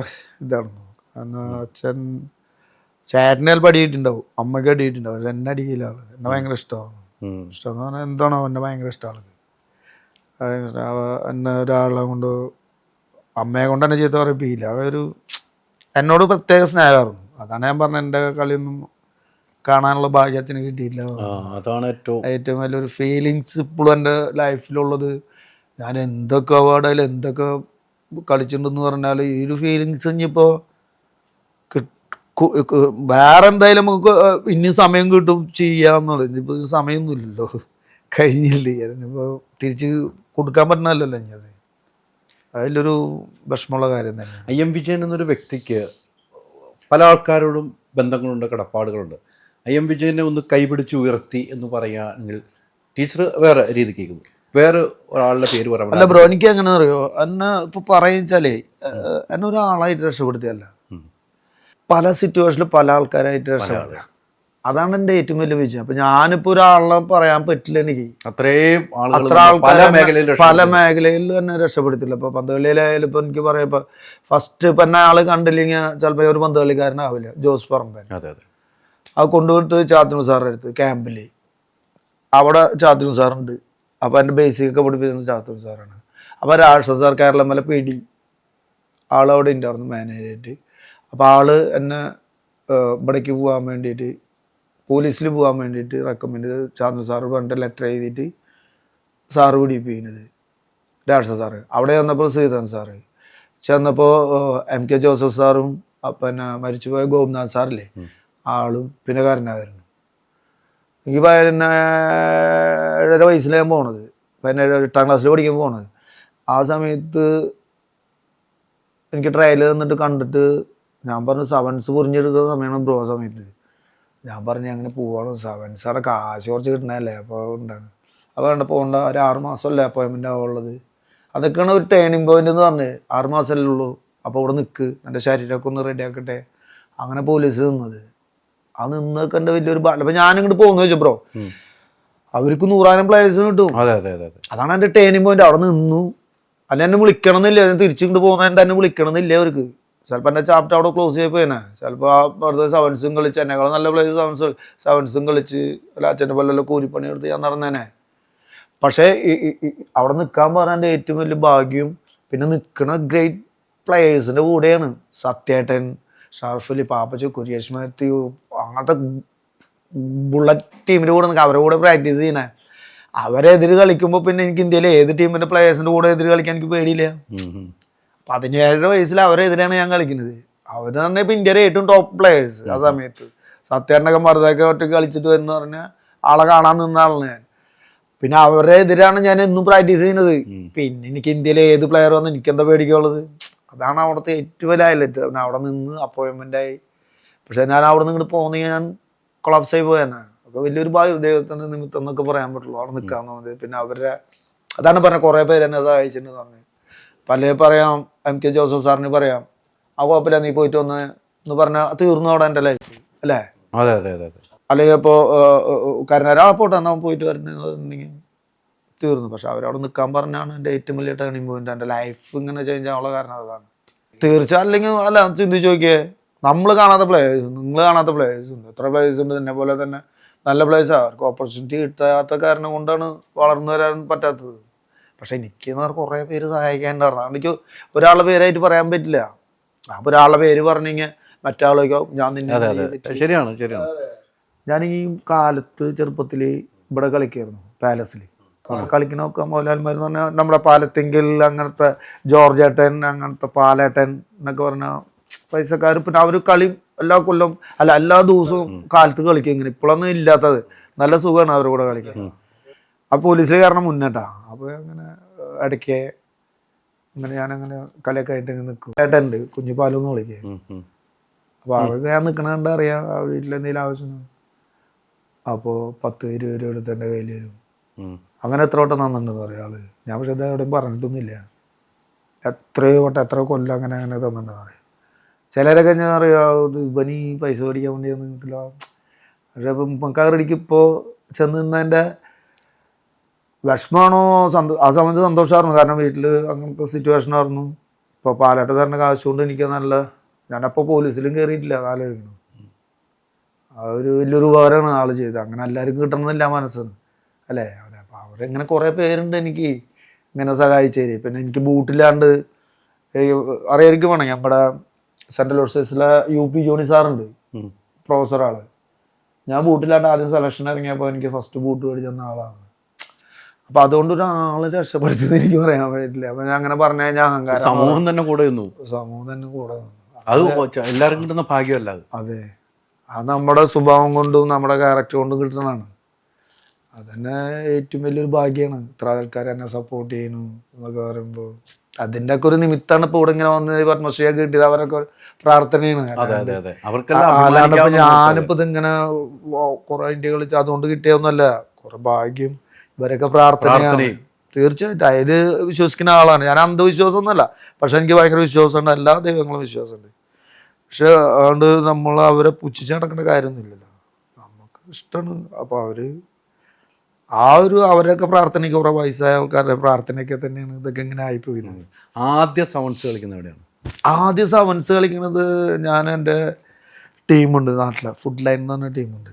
ഇതായിരുന്നു. കാരണം അച്ഛൻ ചേട്ടനെ ചിലപ്പോൾ അടിയിട്ടുണ്ടാവും, അമ്മയ്ക്ക് അടിയിട്ടുണ്ടാവും, പക്ഷെ എന്നെ അടിയില്ല ആള്. എന്നെ ഭയങ്കര ഇഷ്ടമാണ്. ഇഷ്ടം എന്ന് പറഞ്ഞാൽ എന്താണോ എന്നെ ഭയങ്കര ഇഷ്ടമാണ്. എന്നെ ഒരാളെ കൊണ്ട് അമ്മയെ കൊണ്ട് തന്നെ ചീത്ത പറയിപ്പിക്കില്ല. അതൊരു എന്നോട് പ്രത്യേക സ്നേഹമായിരുന്നു. അതാണ് ഞാൻ പറഞ്ഞത് എൻ്റെ കളിയൊന്നും കാണാനുള്ള ഭാഗ്യം അച്ഛന് കിട്ടിയില്ല. അതാണ് ഏറ്റവും വലിയൊരു ഫീലിങ്സ് ഇപ്പോഴും എൻ്റെ ലൈഫിലുള്ളത്. ഞാൻ എന്തൊക്കെ അവാർഡായാലും എന്തൊക്കെ കളിച്ചിട്ടുണ്ടെന്ന് പറഞ്ഞാൽ ഈ ഒരു ഫീലിങ്സ് ഇനിയിപ്പോൾ വേറെ എന്തായാലും നമുക്ക് ഇനി സമയം കിട്ടും ചെയ്യാന്നുള്ളത്. ഇനിയിപ്പോൾ സമയമൊന്നുമില്ലല്ലോ, കഴിഞ്ഞില്ലേ. അതിനിപ്പോൾ തിരിച്ച് കൊടുക്കാൻ പറ്റണമല്ലോ ഇനി. അത് അതിലൊരു വിഷമമുള്ള കാര്യം തന്നെ. IM വിജയൻ എന്നൊരു വ്യക്തിക്ക് പല ആൾക്കാരോടും ബന്ധങ്ങളുണ്ട്, കടപ്പാടുകളുണ്ട്. IM വിജയനെ ഒന്ന് കൈപിടിച്ച് ഉയർത്തി എന്ന് പറയുകയാണെങ്കിൽ ടീച്ചർ വേറെ രീതിക്ക് കേൾക്കുന്നു, വേറെ ഒരാളുടെ പേര് പറയാം. അല്ല ബ്രോ, എനിക്ക് എങ്ങനെ അറിയോ എന്നെ ഇപ്പൊ പറയുവെച്ചാലേ എന്നെ ഒരാളായിട്ട് രക്ഷപ്പെടുത്തിയല്ല, പല സിറ്റുവേഷനിൽ പല ആൾക്കാരായിട്ട് രക്ഷപ്പെടുത്തുക. അതാണ് എൻ്റെ ഏറ്റവും വലിയ വിജയം. അപ്പൊ ഞാനിപ്പോ ഒരാളെ പറയാൻ പറ്റില്ല എനിക്ക്. അത്രയും അത്ര ആൾക്കാർ പല മേഖലയിൽ തന്നെ രക്ഷപ്പെടുത്തില്ല. ഇപ്പൊ പന്തുകളിയിലായാലും ഇപ്പൊ എനിക്ക് പറയാം, ഇപ്പൊ ഫസ്റ്റ് ഇപ്പൊ എന്നെ ആള് കണ്ടില്ലെങ്കിൽ ചിലപ്പോൾ ഒരു പന്തുകളിക്കാരനാവില്ല. ജോസ് പറമ്പൻ അത് കൊണ്ടുപോയിട്ട് ചാത്തൂർ സാറിൻ്റെ അടുത്ത് ക്യാമ്പിൽ, അവിടെ ചാത്തൂർ സാറുണ്ട്. അപ്പോൾ എൻ്റെ ബേസിക് ഒക്കെ പഠിപ്പിക്കുന്നത് ചാത്തൂർ സാറാണ്. അപ്പോൾ രാഷ്ട്രീയ സാർ കേരളമല PD ആളവിടെ ഉണ്ടായിരുന്നു മാനേജറായിട്ട്. അപ്പോൾ ആള് എന്നെ ഇവിടേക്ക് പോകാൻ വേണ്ടിയിട്ട്, പോലീസിൽ പോകാൻ വേണ്ടിയിട്ട് റെക്കമെൻഡ് ചെയ്ത് ചാത്തൂർ സാറ് പറഞ്ഞിട്ട് ലെറ്റർ എഴുതിയിട്ട് സാറ് പിടിപ്പിക്കുന്നത് രാഷ്ട്രീയ സാറ്. അവിടെ ചെന്നപ്പോൾ ശ്രീധരൻ സാറ്, ചെന്നപ്പോൾ MK ജോസഫ് സാറും പിന്നെ മരിച്ചുപോയ ഗോപിനാഥ് സാറില്ലേ ആളും പിന്നെ കരുണാകരനും. എനിക്ക് 17 വയസ്സിലാണ് ഞാൻ പോണത്, 8ാം ക്ലാസ്സിൽ പഠിക്കാൻ പോണത്. ആ സമയത്ത് എനിക്ക് ട്രയൽ തന്നിട്ട് കണ്ടിട്ട് ഞാൻ പറഞ്ഞു സെവൻസ് പൊറിഞ്ഞെടുക്കുന്ന സമയമാണ് ബ്രോ. സമയത്ത് ഞാൻ പറഞ്ഞു അങ്ങനെ പോവാണ്, സെവൻസ് അവിടെ കാശ് കുറച്ച് കിട്ടണല്ലേ, അപ്പോൾ ഉണ്ടാകും. അപ്പോൾ വേണ്ട പോകണ്ട, ഒരു 6 മാസമല്ലേ അപ്പോയിൻമെൻ്റ് ആവുള്ളത്. അതൊക്കെയാണ് ഒരു ടേണിംഗ് പോയിന്റ് എന്ന് പറഞ്ഞത്. 6 മാസമല്ലേ ഉള്ളൂ, അപ്പോൾ ഇവിടെ നിൽക്ക്, എൻ്റെ ശരീരമൊക്കെ ഒന്ന് റെഡിയാക്കട്ടെ. അങ്ങനെ പോലീസ് നിന്നത്. ആ നിന്നൊക്കെ എൻ്റെ വലിയൊരു അപ്പം ഞാനിങ്ങോട്ട് പോകുന്നു വെച്ചു ബ്രോ, അവർക്ക് 100,000 പ്ലേയേഴ്സ് കിട്ടും. അതാണ് എൻ്റെ ടേണിംഗ് പോയിന്റ്. അവിടെ നിന്നു. അല്ല എന്നെ വിളിക്കണം എന്നില്ല, തിരിച്ചിങ്ങോട്ട് പോകുന്നതിൻ്റെ എന്നെ വിളിക്കണം എന്നില്ല അവർക്ക്. ചിലപ്പോൾ എൻ്റെ ചാപ്റ്റർ അവിടെ ക്ലോസ് ചെയ്ത് പോയനെ. ചിലപ്പോൾ ആ വെറുതെ സെവൻസും കളിച്ച് എന്നെക്കാളും നല്ല പ്ലേയേഴ്സ് സെവൻസും കളിച്ച് അല്ല അച്ഛൻ്റെ പോലെ കൂലിപ്പണി എടുത്ത് ഞാൻ നടന്നേനെ. പക്ഷേ അവിടെ നിൽക്കാൻ പറഞ്ഞാൽ എൻ്റെ ഏറ്റവും വലിയ ഭാഗ്യം പിന്നെ നിൽക്കുന്ന ഗ്രേറ്റ് പ്ലേയേഴ്സിൻ്റെ കൂടെയാണ്. സത്യേട്ടൻ, ഷാർഫലി, പാപ്പച്ചു, കുര്യേഷ് മാത്യു, അങ്ങനത്തെ ബുള്ളറ്റ് ടീമിൻ്റെ കൂടെ നിൽക്കുക, അവരുടെ കൂടെ പ്രാക്ടീസ് ചെയ്യണേ. അവരെതിര് കളിക്കുമ്പോൾ പിന്നെ എനിക്ക് ഇന്ത്യയിലെ ഏത് ടീമിൻ്റെ പ്ലേയേഴ്സിൻ്റെ കൂടെ എതിര് കളിക്കാൻ എനിക്ക് പേടിയില്ല. 17 വയസ്സിൽ അവരെതിരെയാണ് ഞാൻ കളിക്കുന്നത്. അവർ തന്നെ ഇപ്പം ഇന്ത്യയിലെ ഏറ്റവും ടോപ്പ് പ്ലേയേഴ്സ് ആ സമയത്ത്. സത്യേട്ടനൊക്കെ മറുതൊക്കെ ഒറ്റയ്ക്ക് കളിച്ചിട്ട് വരുന്ന പറഞ്ഞാൽ ആളെ കാണാൻ നിന്ന ആളാണ് ഞാൻ. പിന്നെ അവരുടെ എതിരാണ് ഞാൻ എന്നും പ്രാക്ടീസ് ചെയ്യുന്നത്. പിന്നെ എനിക്ക് ഇന്ത്യയിലെ ഏത് പ്ലെയർ വന്ന് എനിക്കെന്താ പേടിക്കാനുള്ളത്? അതാണ് അവിടുത്തെ ഏറ്റവും വലിയ ഹൈലൈറ്റ്. പിന്നെ അവിടെ നിന്ന് അപ്പോയിൻമെൻ്റായി. പക്ഷെ ഞാൻ അവിടെ നിന്ന് ഇങ്ങോട്ട് പോകുന്നെങ്കിൽ ഞാൻ കൊളാപ്സ് ആയി പോയെന്നെ. അപ്പോൾ വലിയൊരു ഭാഗ്യം ദൈവത്തിൻ്റെ നിമിത്തം എന്നൊക്കെ പറയാൻ പറ്റുള്ളൂ അവിടെ നിൽക്കാമെന്ന് പറഞ്ഞത്. പിന്നെ അവരുടെ അതാണ് പറഞ്ഞത്, കുറേ പേര് എന്നെ സഹായിച്ചിട്ടുണ്ടെന്ന് പറഞ്ഞു. പല പറയാം, MK ജോസഫ് സാറിന് പറയാം, ആ കുഴപ്പമില്ല നീ പോയിട്ട് വന്ന് എന്ന് പറഞ്ഞാൽ തീർന്നു അവിടെ എൻ്റെ ലൈഫ് അല്ലേ? അല്ലെങ്കിൽ ഇപ്പോൾ കരുണാര പോട്ടെ എന്നാൽ പോയിട്ട് വരണമെന്നുണ്ടെങ്കിൽ തീർന്നു. പക്ഷെ അവരവിടെ നിൽക്കാൻ പറഞ്ഞാണ് എൻ്റെ ഏറ്റവും വലിയ ടേണിംഗ് പോയിന്റ്. എൻ്റെ ലൈഫ് ഇങ്ങനെ ചേഞ്ച് ആവാനുള്ള കാരണം അതാണ്. തീർച്ചയായും അല്ലെങ്കിൽ അല്ല ചിന്തിച്ച് നോക്കിയേ, നമ്മൾ കാണാത്ത പ്ലേയേഴ്സ്, നിങ്ങൾ കാണാത്ത പ്ലേയേഴ്സ് ഉണ്ട്, എത്ര പ്ലേയേഴ്സ് ഉണ്ട് എന്നെ പോലെ തന്നെ നല്ല പ്ലേയേഴ്സാണ്. അവർക്ക് ഓപ്പർച്യൂണിറ്റി കിട്ടാത്ത കാരണം കൊണ്ടാണ് വളർന്നു വരാൻ പറ്റാത്തത്. പക്ഷെ എനിക്ക് എന്ന് പറഞ്ഞാൽ കുറേ പേര് സഹായിക്കാനുണ്ടായിരുന്നു. എനിക്ക് ഒരാളുടെ പേരായിട്ട് പറയാൻ പറ്റില്ല. അപ്പോൾ ഒരാളുടെ പേര് പറഞ്ഞെങ്കിൽ മറ്റാളേക്കോ ഞാൻ നിന്നെ ശരിയാണ്. ഞാൻ ഈ കാലത്ത് ചെറുപ്പത്തിൽ ഇവിടെ കളിക്കായിരുന്നു പാലസിൽ. കളിക്കണമൊക്കെ മോഹൻലാൽമാർ എന്ന് പറഞ്ഞാൽ നമ്മുടെ പാലത്തെങ്കിൽ അങ്ങനത്തെ ജോർജ് ഏട്ടൻ, അങ്ങനത്തെ പാലേട്ടൻ എന്നൊക്കെ പറഞ്ഞാൽ പൈസക്കാർ. പിന്നെ അവർ കളി എല്ലാ കൊല്ലം അല്ല എല്ലാ ദിവസവും കാലത്ത് കളിക്കും. ഇങ്ങനെ ഇപ്പോഴൊന്നും ഇല്ലാത്തത്, നല്ല സുഖമാണ് അവരുടെ കൂടെ കളിക്കാൻ. ആ പോലീസിൽ കാരണം മുന്നേട്ടാ. അപ്പോൾ അങ്ങനെ ഇടയ്ക്ക് അങ്ങനെ ഞാനങ്ങനെ കളിയൊക്കെ ആയിട്ട് ഇങ്ങനെ നിൽക്കും. ഏട്ടനുണ്ട് കുഞ്ഞിപ്പാലെന്ന് വിളിക്കുക. അപ്പോൾ ആൾക്ക് ഞാൻ നിൽക്കണ കണ്ടാൽ അറിയാം ആ വീട്ടിലെന്തെങ്കിലും ആവശ്യം. അപ്പോൾ 10-20 രൂപ എടുത്ത് എൻ്റെ കയ്യിൽ വരും. അങ്ങനെ എത്ര വട്ടം തന്നിട്ടുണ്ടെന്ന് പറയാം ആള്. ഞാൻ പക്ഷേ ഇത് എവിടെയും പറഞ്ഞിട്ടൊന്നുമില്ല. എത്രയോ വട്ടം എത്ര കൊല്ലം അങ്ങനെ തന്നിട്ടുണ്ടെന്ന് പറയാം. ചിലരൊക്കെ ഞാൻ അറിയാം ഇവനീ പൈസ മേടിക്കാൻ വേണ്ടി നിൽക്കില്ല. പക്ഷേ ഇപ്പം നമുക്കറിയിക്ക് ഇപ്പോൾ ചെന്ന് നിന്നതിൻ്റെ വിഷമമാണോ ആ സമയത്ത് സന്തോഷമായിരുന്നു. കാരണം വീട്ടിൽ അങ്ങനത്തെ സിറ്റുവേഷനായിരുന്നു. ഇപ്പോൾ പാലാട്ട് തരണ കാശുകൊണ്ട് എനിക്ക് നല്ല ഞാനപ്പോൾ പോലീസിലും കയറിയിട്ടില്ല ആലോചിക്കുന്നു. ആ ഒരു വലിയൊരു ഉപകാരമാണ് ആൾ ചെയ്തത്. അങ്ങനെ എല്ലാവർക്കും കിട്ടണമെന്നില്ല മനസ്സിന് അല്ലേ. അപ്പോൾ അവരെങ്ങനെ കുറേ പേരുണ്ട് എനിക്ക് ഇങ്ങനെ സഹായിച്ചേരി. പിന്നെ എനിക്ക് ബൂട്ടില്ലാണ്ട് അറിയായിരിക്കും വേണം നമ്മുടെ സെൻട്രൽ യൂണിവേഴ്സിറ്റിയിലെ UP ജോണി സാറുണ്ട് പ്രൊഫസർ ആള്. ഞാൻ ബൂട്ടില്ലാണ്ട് ആദ്യം സെലക്ഷൻ ഇറങ്ങിയപ്പോൾ എനിക്ക് ഫസ്റ്റ് ബൂട്ട് മേടിച്ച് തന്ന ആളാണ്. അപ്പം അതുകൊണ്ട് ഒരാളെ രക്ഷപ്പെടുത്തിയത് എനിക്ക് പറയാൻ പറ്റില്ല. അപ്പം ഞാൻ അങ്ങനെ പറഞ്ഞു കഴിഞ്ഞാൽ അഹങ്കാരം. സമൂഹം തന്നെ കൂടെ നിന്നു. സമൂഹം തന്നെ കൂടെ നിന്നു. അത് എല്ലാവർക്കും കിട്ടുന്ന ഭാഗ്യമല്ല. അതെ, അത് നമ്മുടെ സ്വഭാവം കൊണ്ടും നമ്മുടെ ക്യാരക്ടർ കൊണ്ടും കിട്ടുന്നതാണ്. അതന്നെ ഏറ്റവും വലിയൊരു ഭാഗ്യമാണ്. ഇത്ര ആൾക്കാർ എന്നെ സപ്പോർട്ട് ചെയ്യണു എന്നൊക്കെ പറയുമ്പോൾ അതിൻ്റെ ഒക്കെ ഒരു നിമിത്തമാണ് ഇപ്പോൾ ഇവിടെ ഇങ്ങനെ വന്ന് പത്മശ്രീയൊക്കെ കിട്ടിയത്. അവരൊക്കെ പ്രാർത്ഥനയാണ്. അല്ലാണ്ടിപ്പോൾ ഞാനിപ്പോൾ ഇതിങ്ങനെ കുറെ ഇന്ത്യ കളിച്ച് അതുകൊണ്ട് കിട്ടിയൊന്നുമല്ല. കുറെ ഭാഗ്യം ഇവരൊക്കെ പ്രാർത്ഥനയാണ്. തീർച്ചയായിട്ടും അതിൽ വിശ്വസിക്കുന്ന ആളാണ് ഞാൻ. അന്ധവിശ്വാസമൊന്നുമല്ല, പക്ഷെ എനിക്ക് ഭയങ്കര വിശ്വാസമുണ്ട്. എല്ലാ ദൈവങ്ങളും വിശ്വാസമുണ്ട്. പക്ഷെ അതുകൊണ്ട് നമ്മൾ അവരെ പുച്ഛിച്ച് നടക്കേണ്ട കാര്യമൊന്നുമില്ലല്ലോ. നമുക്ക് ഇഷ്ടമാണ്. അപ്പോൾ അവരൊക്കെ പ്രാർത്ഥനയ്ക്ക് കുറെ വയസ്സായ ആൾക്കാരുടെ പ്രാർത്ഥനയൊക്കെ തന്നെയാണ് ഇതൊക്കെ ഇങ്ങനെ ആയിപ്പോയിരുന്നത്. ആദ്യം സെവൻസ് കളിക്കുന്നത് എവിടെയാണ്? ആദ്യം സെവൻസ് കളിക്കുന്നത് ഞാൻ എൻ്റെ ടീമുണ്ട് നാട്ടിലെ ഫുഡ് ലൈൻ എന്ന് പറഞ്ഞ ടീമുണ്ട്.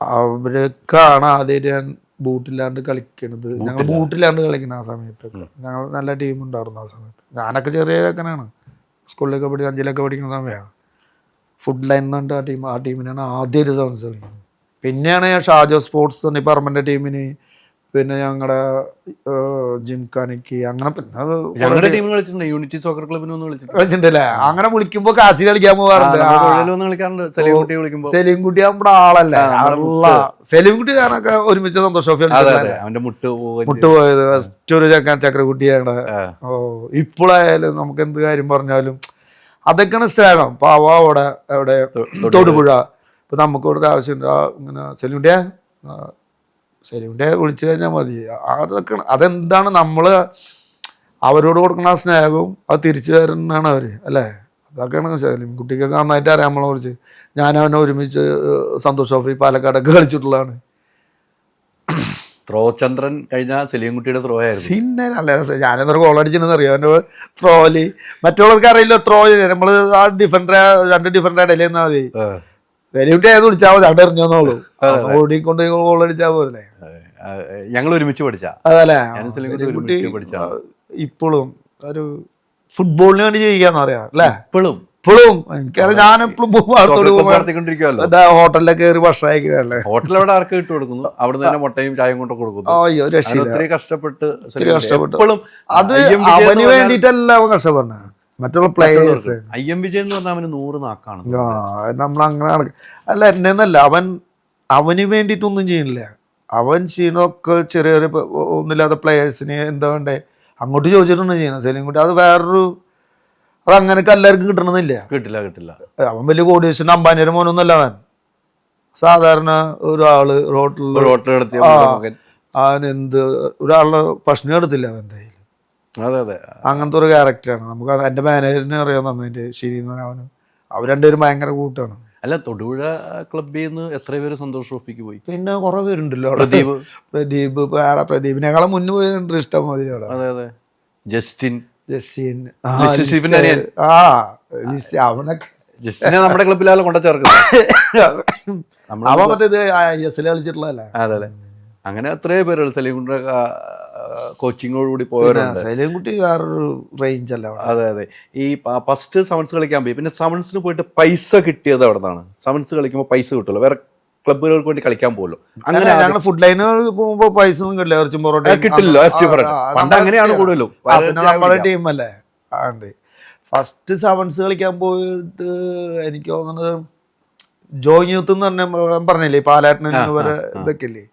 അവരൊക്കെയാണ് ആദ്യം ഞാൻ ബൂട്ടില്ലാണ്ട് കളിക്കണത്. ഞങ്ങൾ ബൂട്ടില്ലാണ്ട് കളിക്കണം ആ സമയത്തൊക്കെ. ഞങ്ങൾ നല്ല ടീമുണ്ടായിരുന്നു ആ സമയത്ത്. ഞാനൊക്കെ ചെറിയ ചെക്കനാണ്, സ്കൂളിലൊക്കെ 5-ലൊക്കെ പഠിക്കുന്ന സമയമാണ്. ഫുഡ് ലൈൻ എന്ന് പറഞ്ഞിട്ട് ആ ടീമിനാണ് ആദ്യമായിട്ട് സെവൻസ് കളിക്കുന്നത്. പിന്നെയാണ് ഞാൻ ഷാജോ സ്പോർട്സ് പറഞ്ഞ പറമ്പൻ്റെ ടീമിന്, പിന്നെ ഞങ്ങളുടെ ജിംഖാനയ്ക്ക്, അങ്ങനെ ഞങ്ങളുടെ ടീം കളിച്ചിട്ടുണ്ട്. യൂണിറ്റി സോക്കർ ക്ലബിന് കളിച്ചിട്ടുണ്ടല്ലേ. അങ്ങനെ വിളിക്കുമ്പോൾ കാശി കളിക്കാൻ പോകാറുണ്ട്. സെലീംകുട്ടി നമ്മുടെ ആളല്ലേ. സെലീംകുട്ടി ഞാനൊക്കെ ഒരുമിച്ച് സന്തോഷം മുട്ടുപോയത് ഫസ്റ്റൊരു ചക്രക്കുട്ടിയാണ്. ഇപ്പോഴായാലും നമുക്ക് എന്ത് കാര്യം പറഞ്ഞാലും അതൊക്കെയാണ് സ്നേഹം. ഇപ്പൊ അവിടെ എവിടെ തൊടുപുഴ ഇപ്പൊ നമുക്ക് ഇവിടെ ആവശ്യമുണ്ട് ഇങ്ങനെ സെലീംകുട്ടിയെ വിളിച്ചു കഴിഞ്ഞാൽ മതി. അതൊക്കെ അതെന്താണ് നമ്മൾ അവരോട് കൊടുക്കുന്ന ആ സ്നേഹവും അത് തിരിച്ചു തരുന്നതാണ് അവർ അല്ലേ. അതൊക്കെയാണ് സെലീംകുട്ടിക്കൊക്കെ നന്നായിട്ട് അറിയാം നമ്മളെ കുറിച്ച്. ഞാൻ അവനെ ഒരുമിച്ച് സന്തോഷ് ട്രോഫി പാലക്കാടൊക്കെ കളിച്ചിട്ടുള്ളതാണ്. ത്രോ ചന്ദ്രൻ കഴിഞ്ഞ സെലീംകുട്ടിയുടെ ത്രോ ആയിരുന്നു. പിന്നെ നല്ല രസം. ഞാനെന്നൊരു ഗോൾ അടിച്ചെന്ന് അറിയാം അവൻ്റെ ത്രോയില്. മറ്റുള്ളവർക്ക് അറിയില്ല ത്രോയില് നമ്മൾ ആ രണ്ട് ഡിഫറൻറ്റ് ഇടയിൽ നിന്നാൽ മതി. സെലീംകുട്ടി ആയത് വിളിച്ചാൽ മതി, അവിടെ എറിഞ്ഞോളൂ. ഓടിക്കൊണ്ട് ഗോൾ അടിച്ചാൽ പോലെ. ഞങ്ങൾ ഒരുമിച്ച് പഠിച്ച അതല്ലേ. ഇപ്പോഴും ഒരു ഫുട്ബോളിന് വേണ്ടി ജീവിക്കാന്ന് പറയാം അല്ലേ. ഇപ്പോഴും എനിക്കറിയാം. ഞാനെപ്പോഴും ഹോട്ടലിലൊക്കെ കയറി ഭക്ഷണമല്ലേ. ഹോട്ടൽ അവിടെ ആർക്ക് ഇട്ട് കൊടുക്കുന്നു, അവിടെ നിന്ന് മുട്ടയും ചായയും കൊണ്ട് കൊടുക്കുന്നു. ഒത്തിരി കഷ്ടപ്പെട്ട് അത് അവന് വേണ്ടിയിട്ടല്ല അവൻ കഷ്ടപ്പെടുന്നത്, മറ്റുള്ള പ്ലേയേഴ്സ്. IM വിജയൻ എന്ന് പറഞ്ഞാൽ അവന് 100 നാക്കാണ്. നമ്മളങ്ങനെ അല്ല എന്നെന്നല്ല, അവന് വേണ്ടിയിട്ടൊന്നും ചെയ്യണില്ല. അവൻ ചെയ്യണമൊക്കെ ചെറിയ ഒന്നുമില്ലാത്ത പ്ലേയേഴ്സിന് എന്താ വേണ്ടേ അങ്ങോട്ട് ചോദിച്ചിട്ടുണ്ട് ചെയ്യുന്നത്. സെലീംകുട്ടി അത് വേറൊരു അതങ്ങനെയൊക്കെ എല്ലാവർക്കും കിട്ടണമെന്നില്ല. കിട്ടില്ല. അവൻ വലിയ കോടീശ്വരൻ അംബാനിയുടെ മോനൊന്നുമല്ല. അവൻ സാധാരണ ഒരാള് റോട്ടിൽ അവനെന്ത് ഒരാളുടെ ഭക്ഷണം എടുത്തില്ല അവൻ എന്തായാലും. അതെ അങ്ങനത്തെ ഒരു ക്യാരക്ടറാണ്. നമുക്ക് എൻ്റെ മാനേജറിനെ അറിയാൻ നന്നായിട്ട്. ശരി അവനും അവർ രണ്ടുപേരും ഭയങ്കര കൂട്ടാണ്. അല്ല, തൊടുപുഴ ക്ലബ്ബിൽ നിന്ന് എത്ര പേര് സന്തോഷ് ട്രോഫിക്ക് പോയി? പിന്നെ കുറെ പേരുണ്ടല്ലോ. പ്രദീപിനേക്കാളും മുന്നേ പോയിട്ടുണ്ട് ഇഷ്ടം മതി. അതെ ജസ്റ്റിൻ അവനൊക്കെ ജസ്റ്റിനെ നമ്മുടെ ക്ലബ്ബിലാലും കൊണ്ട ചേർക്കുന്നത്. അവൻ മറ്റേത് ISL കളിച്ചിട്ടുള്ളതല്ലേ. അതെ അങ്ങനെ എത്രയോ പേരുണ്ട്. സെലീംകുട്ടിയുടെ കോച്ചിങ്ങോടുകൂടി പോയവരുണ്ട്. സെലീംകുട്ടി വേറൊരു റേഞ്ച് അല്ല. അതെ ഈ ഫസ്റ്റ് സെവൻസ് കളിക്കാൻ പോയി. പിന്നെ സെവൻസിന് പോയിട്ട് പൈസ കിട്ടിയത് അവിടെ നിന്നാണ്. സെവൻസ് കളിക്കുമ്പോൾ പൈസ കിട്ടുമല്ലോ, വേറെ ക്ലബ്ബുകൾക്ക് വേണ്ടി കളിക്കാൻ പോകുമല്ലോ. അങ്ങനെ ഞങ്ങൾ ഫുഡ് ലൈനുകൾ പോകുമ്പോൾ പൈസ ഒന്നും കിട്ടില്ല. ഇറച്ചും പൊറോട്ട കിട്ടില്ല. പണ്ട് അങ്ങനെയാണ് കൂടുതലും. നമ്മുടെ ടീമല്ലേ. ആണ്ട് ഫസ്റ്റ് സെവൻസ് കളിക്കാൻ പോയിട്ട് എനിക്ക് തോന്നുന്നത് ജോയിൻ യൂത്ത് എന്ന് പറഞ്ഞില്ലേ പാലാട്ടിന് വരെ ഇതൊക്കെ ഇല്ലേ.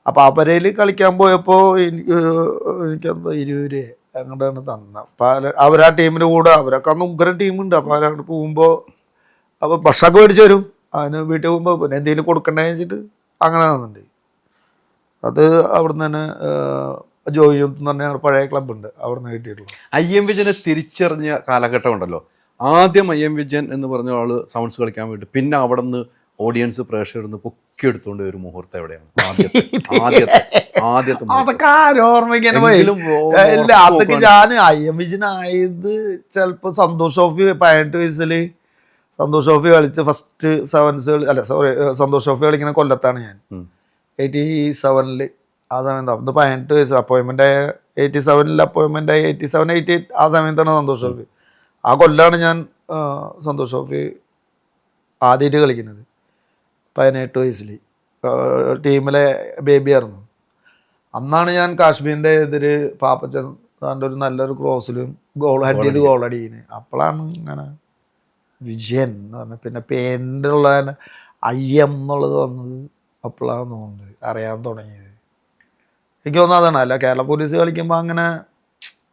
അപ്പോൾ ആ പരയിൽ കളിക്കാൻ പോയപ്പോൾ എനിക്കെന്താ 20 രൂപ അങ്ങോട്ടാണ് തന്ന. അവരാ ടീമിൻ്റെ കൂടെ അവരൊക്കെ അന്ന് ഉഗ്ര ടീമുണ്ട്. അപ്പോൾ അവരങ്ങോട്ട് പോകുമ്പോൾ അപ്പോൾ ഭക്ഷണമൊക്കെ മേടിച്ച് വരും. അതിന് വീട്ടിൽ പോകുമ്പോൾ പിന്നെ എന്തെങ്കിലും കൊടുക്കണ്ടേ വെച്ചിട്ട് അങ്ങനെ തന്നിട്ടുണ്ട്. അത് അവിടുന്ന് തന്നെ ജോയിയും എന്ന് പറഞ്ഞാൽ പഴയ ക്ലബ്ബുണ്ട്, അവിടെ നിന്ന് കിട്ടിയിട്ടുള്ളൂ. IM വിജയനെ തിരിച്ചറിഞ്ഞ കാലഘട്ടം ഉണ്ടല്ലോ. ആദ്യം IM വിജയൻ എന്ന് പറഞ്ഞ ആൾ സൗണ്ട്സ് കളിക്കാൻ വേണ്ടി, പിന്നെ അവിടെ നിന്ന് ഓഡിയൻസ് പ്രേക്ഷകർ നിന്ന് പൊക്കിയെടുത്തുകൊണ്ട് ഒരു മുഹൂർത്തം എവിടെയാണ്? ആദ്യത്തെ അതൊക്കെ ഓർമ്മയ്ക്ക് പോയി. ഇല്ല, അതൊക്കെ ഞാൻ IM വിജയൻ ആയത് ചിലപ്പോൾ സന്തോഷ് ട്രോഫി 18 വയസ്സിൽ സന്തോഷ് ട്രോഫി കളിച്ച് ഫസ്റ്റ് സെവൻസ് അല്ല സോറി സന്തോഷ് ട്രോഫി കളിക്കുന്ന കൊല്ലത്താണ് ഞാൻ. 87 ആ സമയത്ത് അന്ന് 18 വയസ്സ് അപ്പോയിൻമെൻ്റ് ആയ 87 അപ്പോയിൻമെൻ്റ് ആയി 87, 88 ആ സമയത്താണ് സന്തോഷ് ട്രോഫി. ആ കൊല്ലാണ് ഞാൻ സന്തോഷ് ട്രോഫി ആദ്യമായിട്ട് കളിക്കുന്നത്. 18 വയസ്സിൽ ടീമിലെ ബേബി ആയിരുന്നു. അന്നാണ് ഞാൻ കാശ്മീരിൻ്റെ എതിര് പാപ്പച്ചൻ്റെ ഒരു നല്ലൊരു ക്രോസിലും ഹെഡ് ചെയ്ത് ഗോൾ അടിക്കുന്നത്. അപ്പോഴാണ് ഇങ്ങനെ വിജയൻ എന്ന് പറഞ്ഞാൽ പിന്നെ പേരിലുള്ള IM എന്നുള്ളത് വന്നത് അപ്പോഴാണ് തോന്നുന്നത്, അറിയാൻ തുടങ്ങിയത്. എനിക്ക് തോന്നുന്നത് അതാണ്. അല്ല കേരള പോലീസ് കളിക്കുമ്പോൾ അങ്ങനെ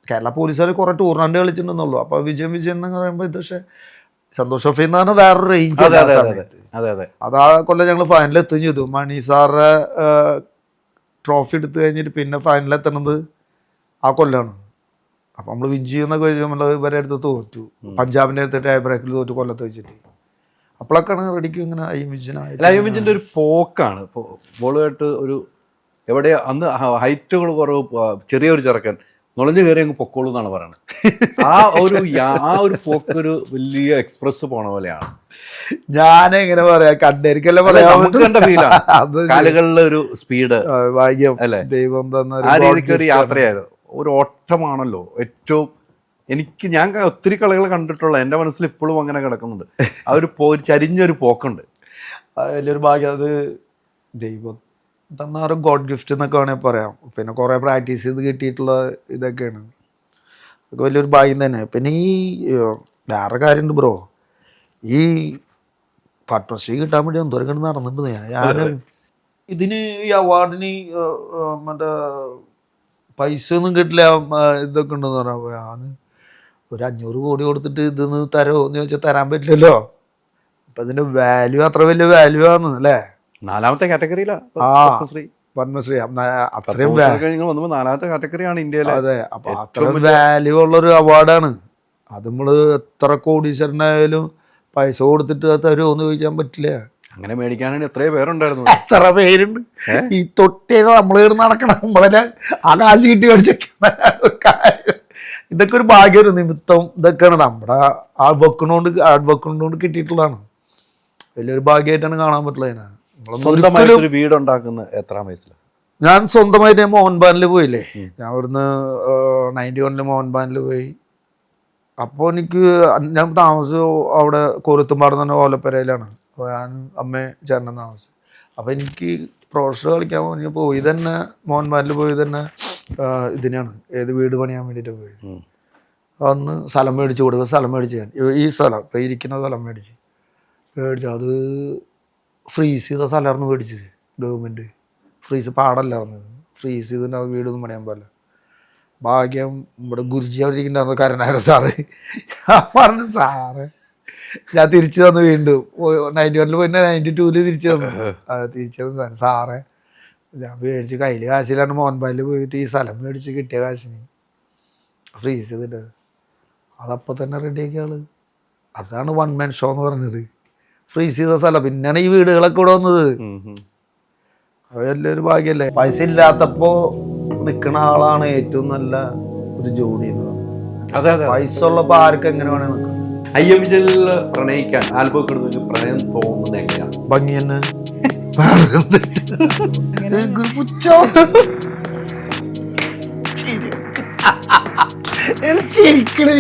കേരള പോലീസുകാർ കുറേ ടൂർണമെൻറ്റ് കളിച്ചിട്ടുണ്ടെന്നുള്ളൂ. അപ്പോൾ വിജയൻ എന്ന് പറയുമ്പോൾ ഇത് പക്ഷേ സന്തോഷ് ട്രോഫി എന്ന് പറഞ്ഞാൽ വേറൊരു റേഞ്ച്. അത് ആ കൊല്ലം ഞങ്ങൾ ഫൈനലിൽ എത്തുകയും ചെയ്തു. മണി സാറെ ട്രോഫി എടുത്തു കഴിഞ്ഞിട്ട് പിന്നെ ഫൈനലിൽ എത്തുന്നത് ആ കൊല്ലാണ്. അപ്പം നമ്മൾ വിൻ ചെയ്യുന്നൊക്കെ വെച്ചാൽ നമ്മൾ ഇവരെ അടുത്ത് തോറ്റു, പഞ്ചാബിൻ്റെ അടുത്ത് ടൈ ബ്രേക്കിൽ തോറ്റു കൊല്ലത്ത് വെച്ചിട്ട്. അപ്പോഴൊക്കെയാണ് റെഡിക്ക് ഇങ്ങനെ IM വിജയൻ്റെ ഒരു പോക്കാണ്. ബോളുമായിട്ട് ഒരു എവിടെ അന്ന് ഹൈറ്റുകൾ കുറവ്, ചെറിയൊരു ചെറുക്കൻ നുളഞ്ഞു കയറി അങ്ങ് പൊക്കോളൂ എന്നാണ് പറയുന്നത്. ആ ഒരു പോക്കൊരു വലിയ എക്സ്പ്രസ് പോണ പോലെയാണ്. ഞാനെങ്ങനെ പറയാ, കണ്ടേരിക്കല്ലേ പറയാ, നമുക്ക് കണ്ട ഫീലാണ്. കാലുകളിലെ ഒരു സ്പീഡ്, ഭാഗ്യം അല്ലേ, ദൈവം തന്ന ആ രീതിക്ക് ഒരു യാത്രയായിരുന്നു. ഒരു ഓട്ടമാണല്ലോ ഏറ്റവും. ഞാൻ ഒത്തിരി കളികൾ കണ്ടിട്ടുള്ള എൻ്റെ മനസ്സിൽ ഇപ്പോഴും അങ്ങനെ കിടക്കുന്നുണ്ട്. ആ ഒരു ചരിഞ്ഞൊരു പോക്കുണ്ട്. വലിയൊരു ഭാഗ്യം. അത് ദൈവം തന്ന ഒരു ഗോഡ് ഗിഫ്റ്റ് എന്നൊക്കെ വേണമെങ്കിൽ പറയാം. പിന്നെ കുറേ പ്രാക്ടീസ് ചെയ്ത് കിട്ടിയിട്ടുള്ള ഇതൊക്കെയാണ്. അതൊക്കെ വലിയൊരു ഭാഗ്യം തന്നെ. പിന്നെ ഈ വേറെ കാര്യമുണ്ട് ബ്രോ, ഈ പത്മശ്രീ കിട്ടാൻ വേണ്ടി എന്തോരം കണ്ട് നടന്നിട്ടുണ്ട് ഞാൻ. ഇതിന് ഈ അവാർഡിന് മറ്റേ പൈസ ഒന്നും കിട്ടില്ല ഇതൊക്കെ ഉണ്ടെന്ന് പറഞ്ഞപ്പോൾ ഞാൻ ഒരു 500 കോടി കൊടുത്തിട്ട് ഇതൊന്ന് തരുമോ എന്ന് ചോദിച്ചാൽ തരാൻ പറ്റില്ലല്ലോ. അപ്പം ഇതിൻ്റെ വാല്യൂ അത്ര വലിയ വാല്യൂ ആണ് അല്ലേ. 4ാമത്തെ കാറ്റഗറിയിലാണ് പത്മശ്രീ. അത്രയും 4ാമത്തെ കാറ്റഗറിയാണ് ഇന്ത്യയിലെ. അതെ, അപ്പൊ അത്രയും വാല്യൂ ഉള്ളൊരു അവാർഡാണ്. അത് നമ്മൾ എത്ര കോടീശ്വരനായാലും പൈസ കൊടുത്തിട്ട് തരുമോ എന്ന് ചോദിക്കാൻ പറ്റില്ല. അങ്ങനെ മേടിക്കാനാണ് എത്രയോ പേരുണ്ടായിരുന്നു. എത്ര പേരുണ്ട് ഈ തൊട്ടേ നമ്മൾ നടക്കണം, നമ്മളെ ആ കാശ് കിട്ടി മേടിച്ചേക്കുന്ന കാര്യം. ഇതൊക്കെ ഒരു ഭാഗ്യം, ഒരു നിമിത്തം. ഇതൊക്കെയാണ് നമ്മുടെ ഹാർഡ് വർക്കിനോണ്ട് കിട്ടിയിട്ടുള്ളതാണ്. വലിയൊരു ഭാഗ്യമായിട്ടാണ് കാണാൻ പറ്റുള്ളത്. സ്വന്തമായിട്ടൊരു വീടുണ്ടാക്കുന്ന എത്രാം വയസ്സിലാണ്? ഞാൻ സ്വന്തമായിട്ട് മോഹൻബാനിൽ പോയില്ലേ, ഞാൻ ഇവിടുന്ന് 91 മോഹൻബാനിൽ പോയി. അപ്പോൾ ഞാൻ താമസം അവിടെ കോരത്തുംപാട് തന്നെ ഓലപ്പരയിലാണ്. അപ്പോൾ ഞാൻ അമ്മയും ചേട്ടനും താമസം. അപ്പോൾ എനിക്ക് പ്രൊഫഷണൽ കളിക്കാൻ ഞാൻ പോയി തന്നെ മോഹൻബാനിൽ പോയി തന്നെ ഇതിനാണ് ഏത് വീട് പണിയാൻ വേണ്ടിയിട്ട് പോയി. അന്ന് സ്ഥലം മേടിച്ച് കൊടുക്കുക. സ്ഥലം മേടിച്ച് ഞാൻ ഈ സ്ഥലം ഇപ്പോൾ ഇരിക്കുന്ന സ്ഥലം മേടിച്ച് അത് ഫ്രീസ് ചെയ്ത സ്ഥലമായിരുന്നു മേടിച്ചത്. ഗവൺമെൻറ് ഫ്രീസ് പാടല്ലായിരുന്നു, ഫ്രീസ് ചെയ്തിട്ട് വീടൊന്നും പണിയാൻ പാടില്ല. ഭാഗ്യം ഇവിടെ ഗുരുജി അവിടെ ഇരിക്കുന്നുണ്ടായിരുന്നു, കരുണാകരൻ സാറ്. പറഞ്ഞു സാറ് ഞാൻ തിരിച്ചു തന്നു. വീണ്ടും 91 പോയി 92 തിരിച്ചു തന്നു. തിരിച്ചു തന്നു സാറേ. ഞാൻ മേടിച്ച് കയ്യിൽ കാശിലാണ് മോഹൻബാനിൽ പോയിട്ട് ഈ സ്ഥലം മേടിച്ച് കിട്ടിയ കാശിന് ഫ്രീസ് ചെയ്തിട്ട് അതപ്പോൾ തന്നെ റെഡിയാക്കിയ ആള്. അതാണ് 1 man ഷോ എന്ന് പറഞ്ഞത്. ഫ്രീസ് ചെയ്ത സ്ഥലം പിന്നെയാണ് ഈ വീടുകളൊക്കെ ഇവിടെ വന്നത്. അത് വലിയൊരു ഭാഗ്യമല്ലേ. പൈസ ഇല്ലാത്തപ്പോ നിൽക്കുന്ന ആളാണ് ഏറ്റവും നല്ല ഒരു ജോഡി എന്ന് പറഞ്ഞത്. പൈസ ഉള്ളപ്പോൾ ആർക്കും എങ്ങനെ വേണേ നിൽക്കാം. IM വിജയനിൽ പ്രണയിക്കാൻ ആൽബം പ്രണയം തോന്നുന്നത് എങ്ങനെയാണ്? ഭംഗി തന്നെ ചിരിക്കണേ.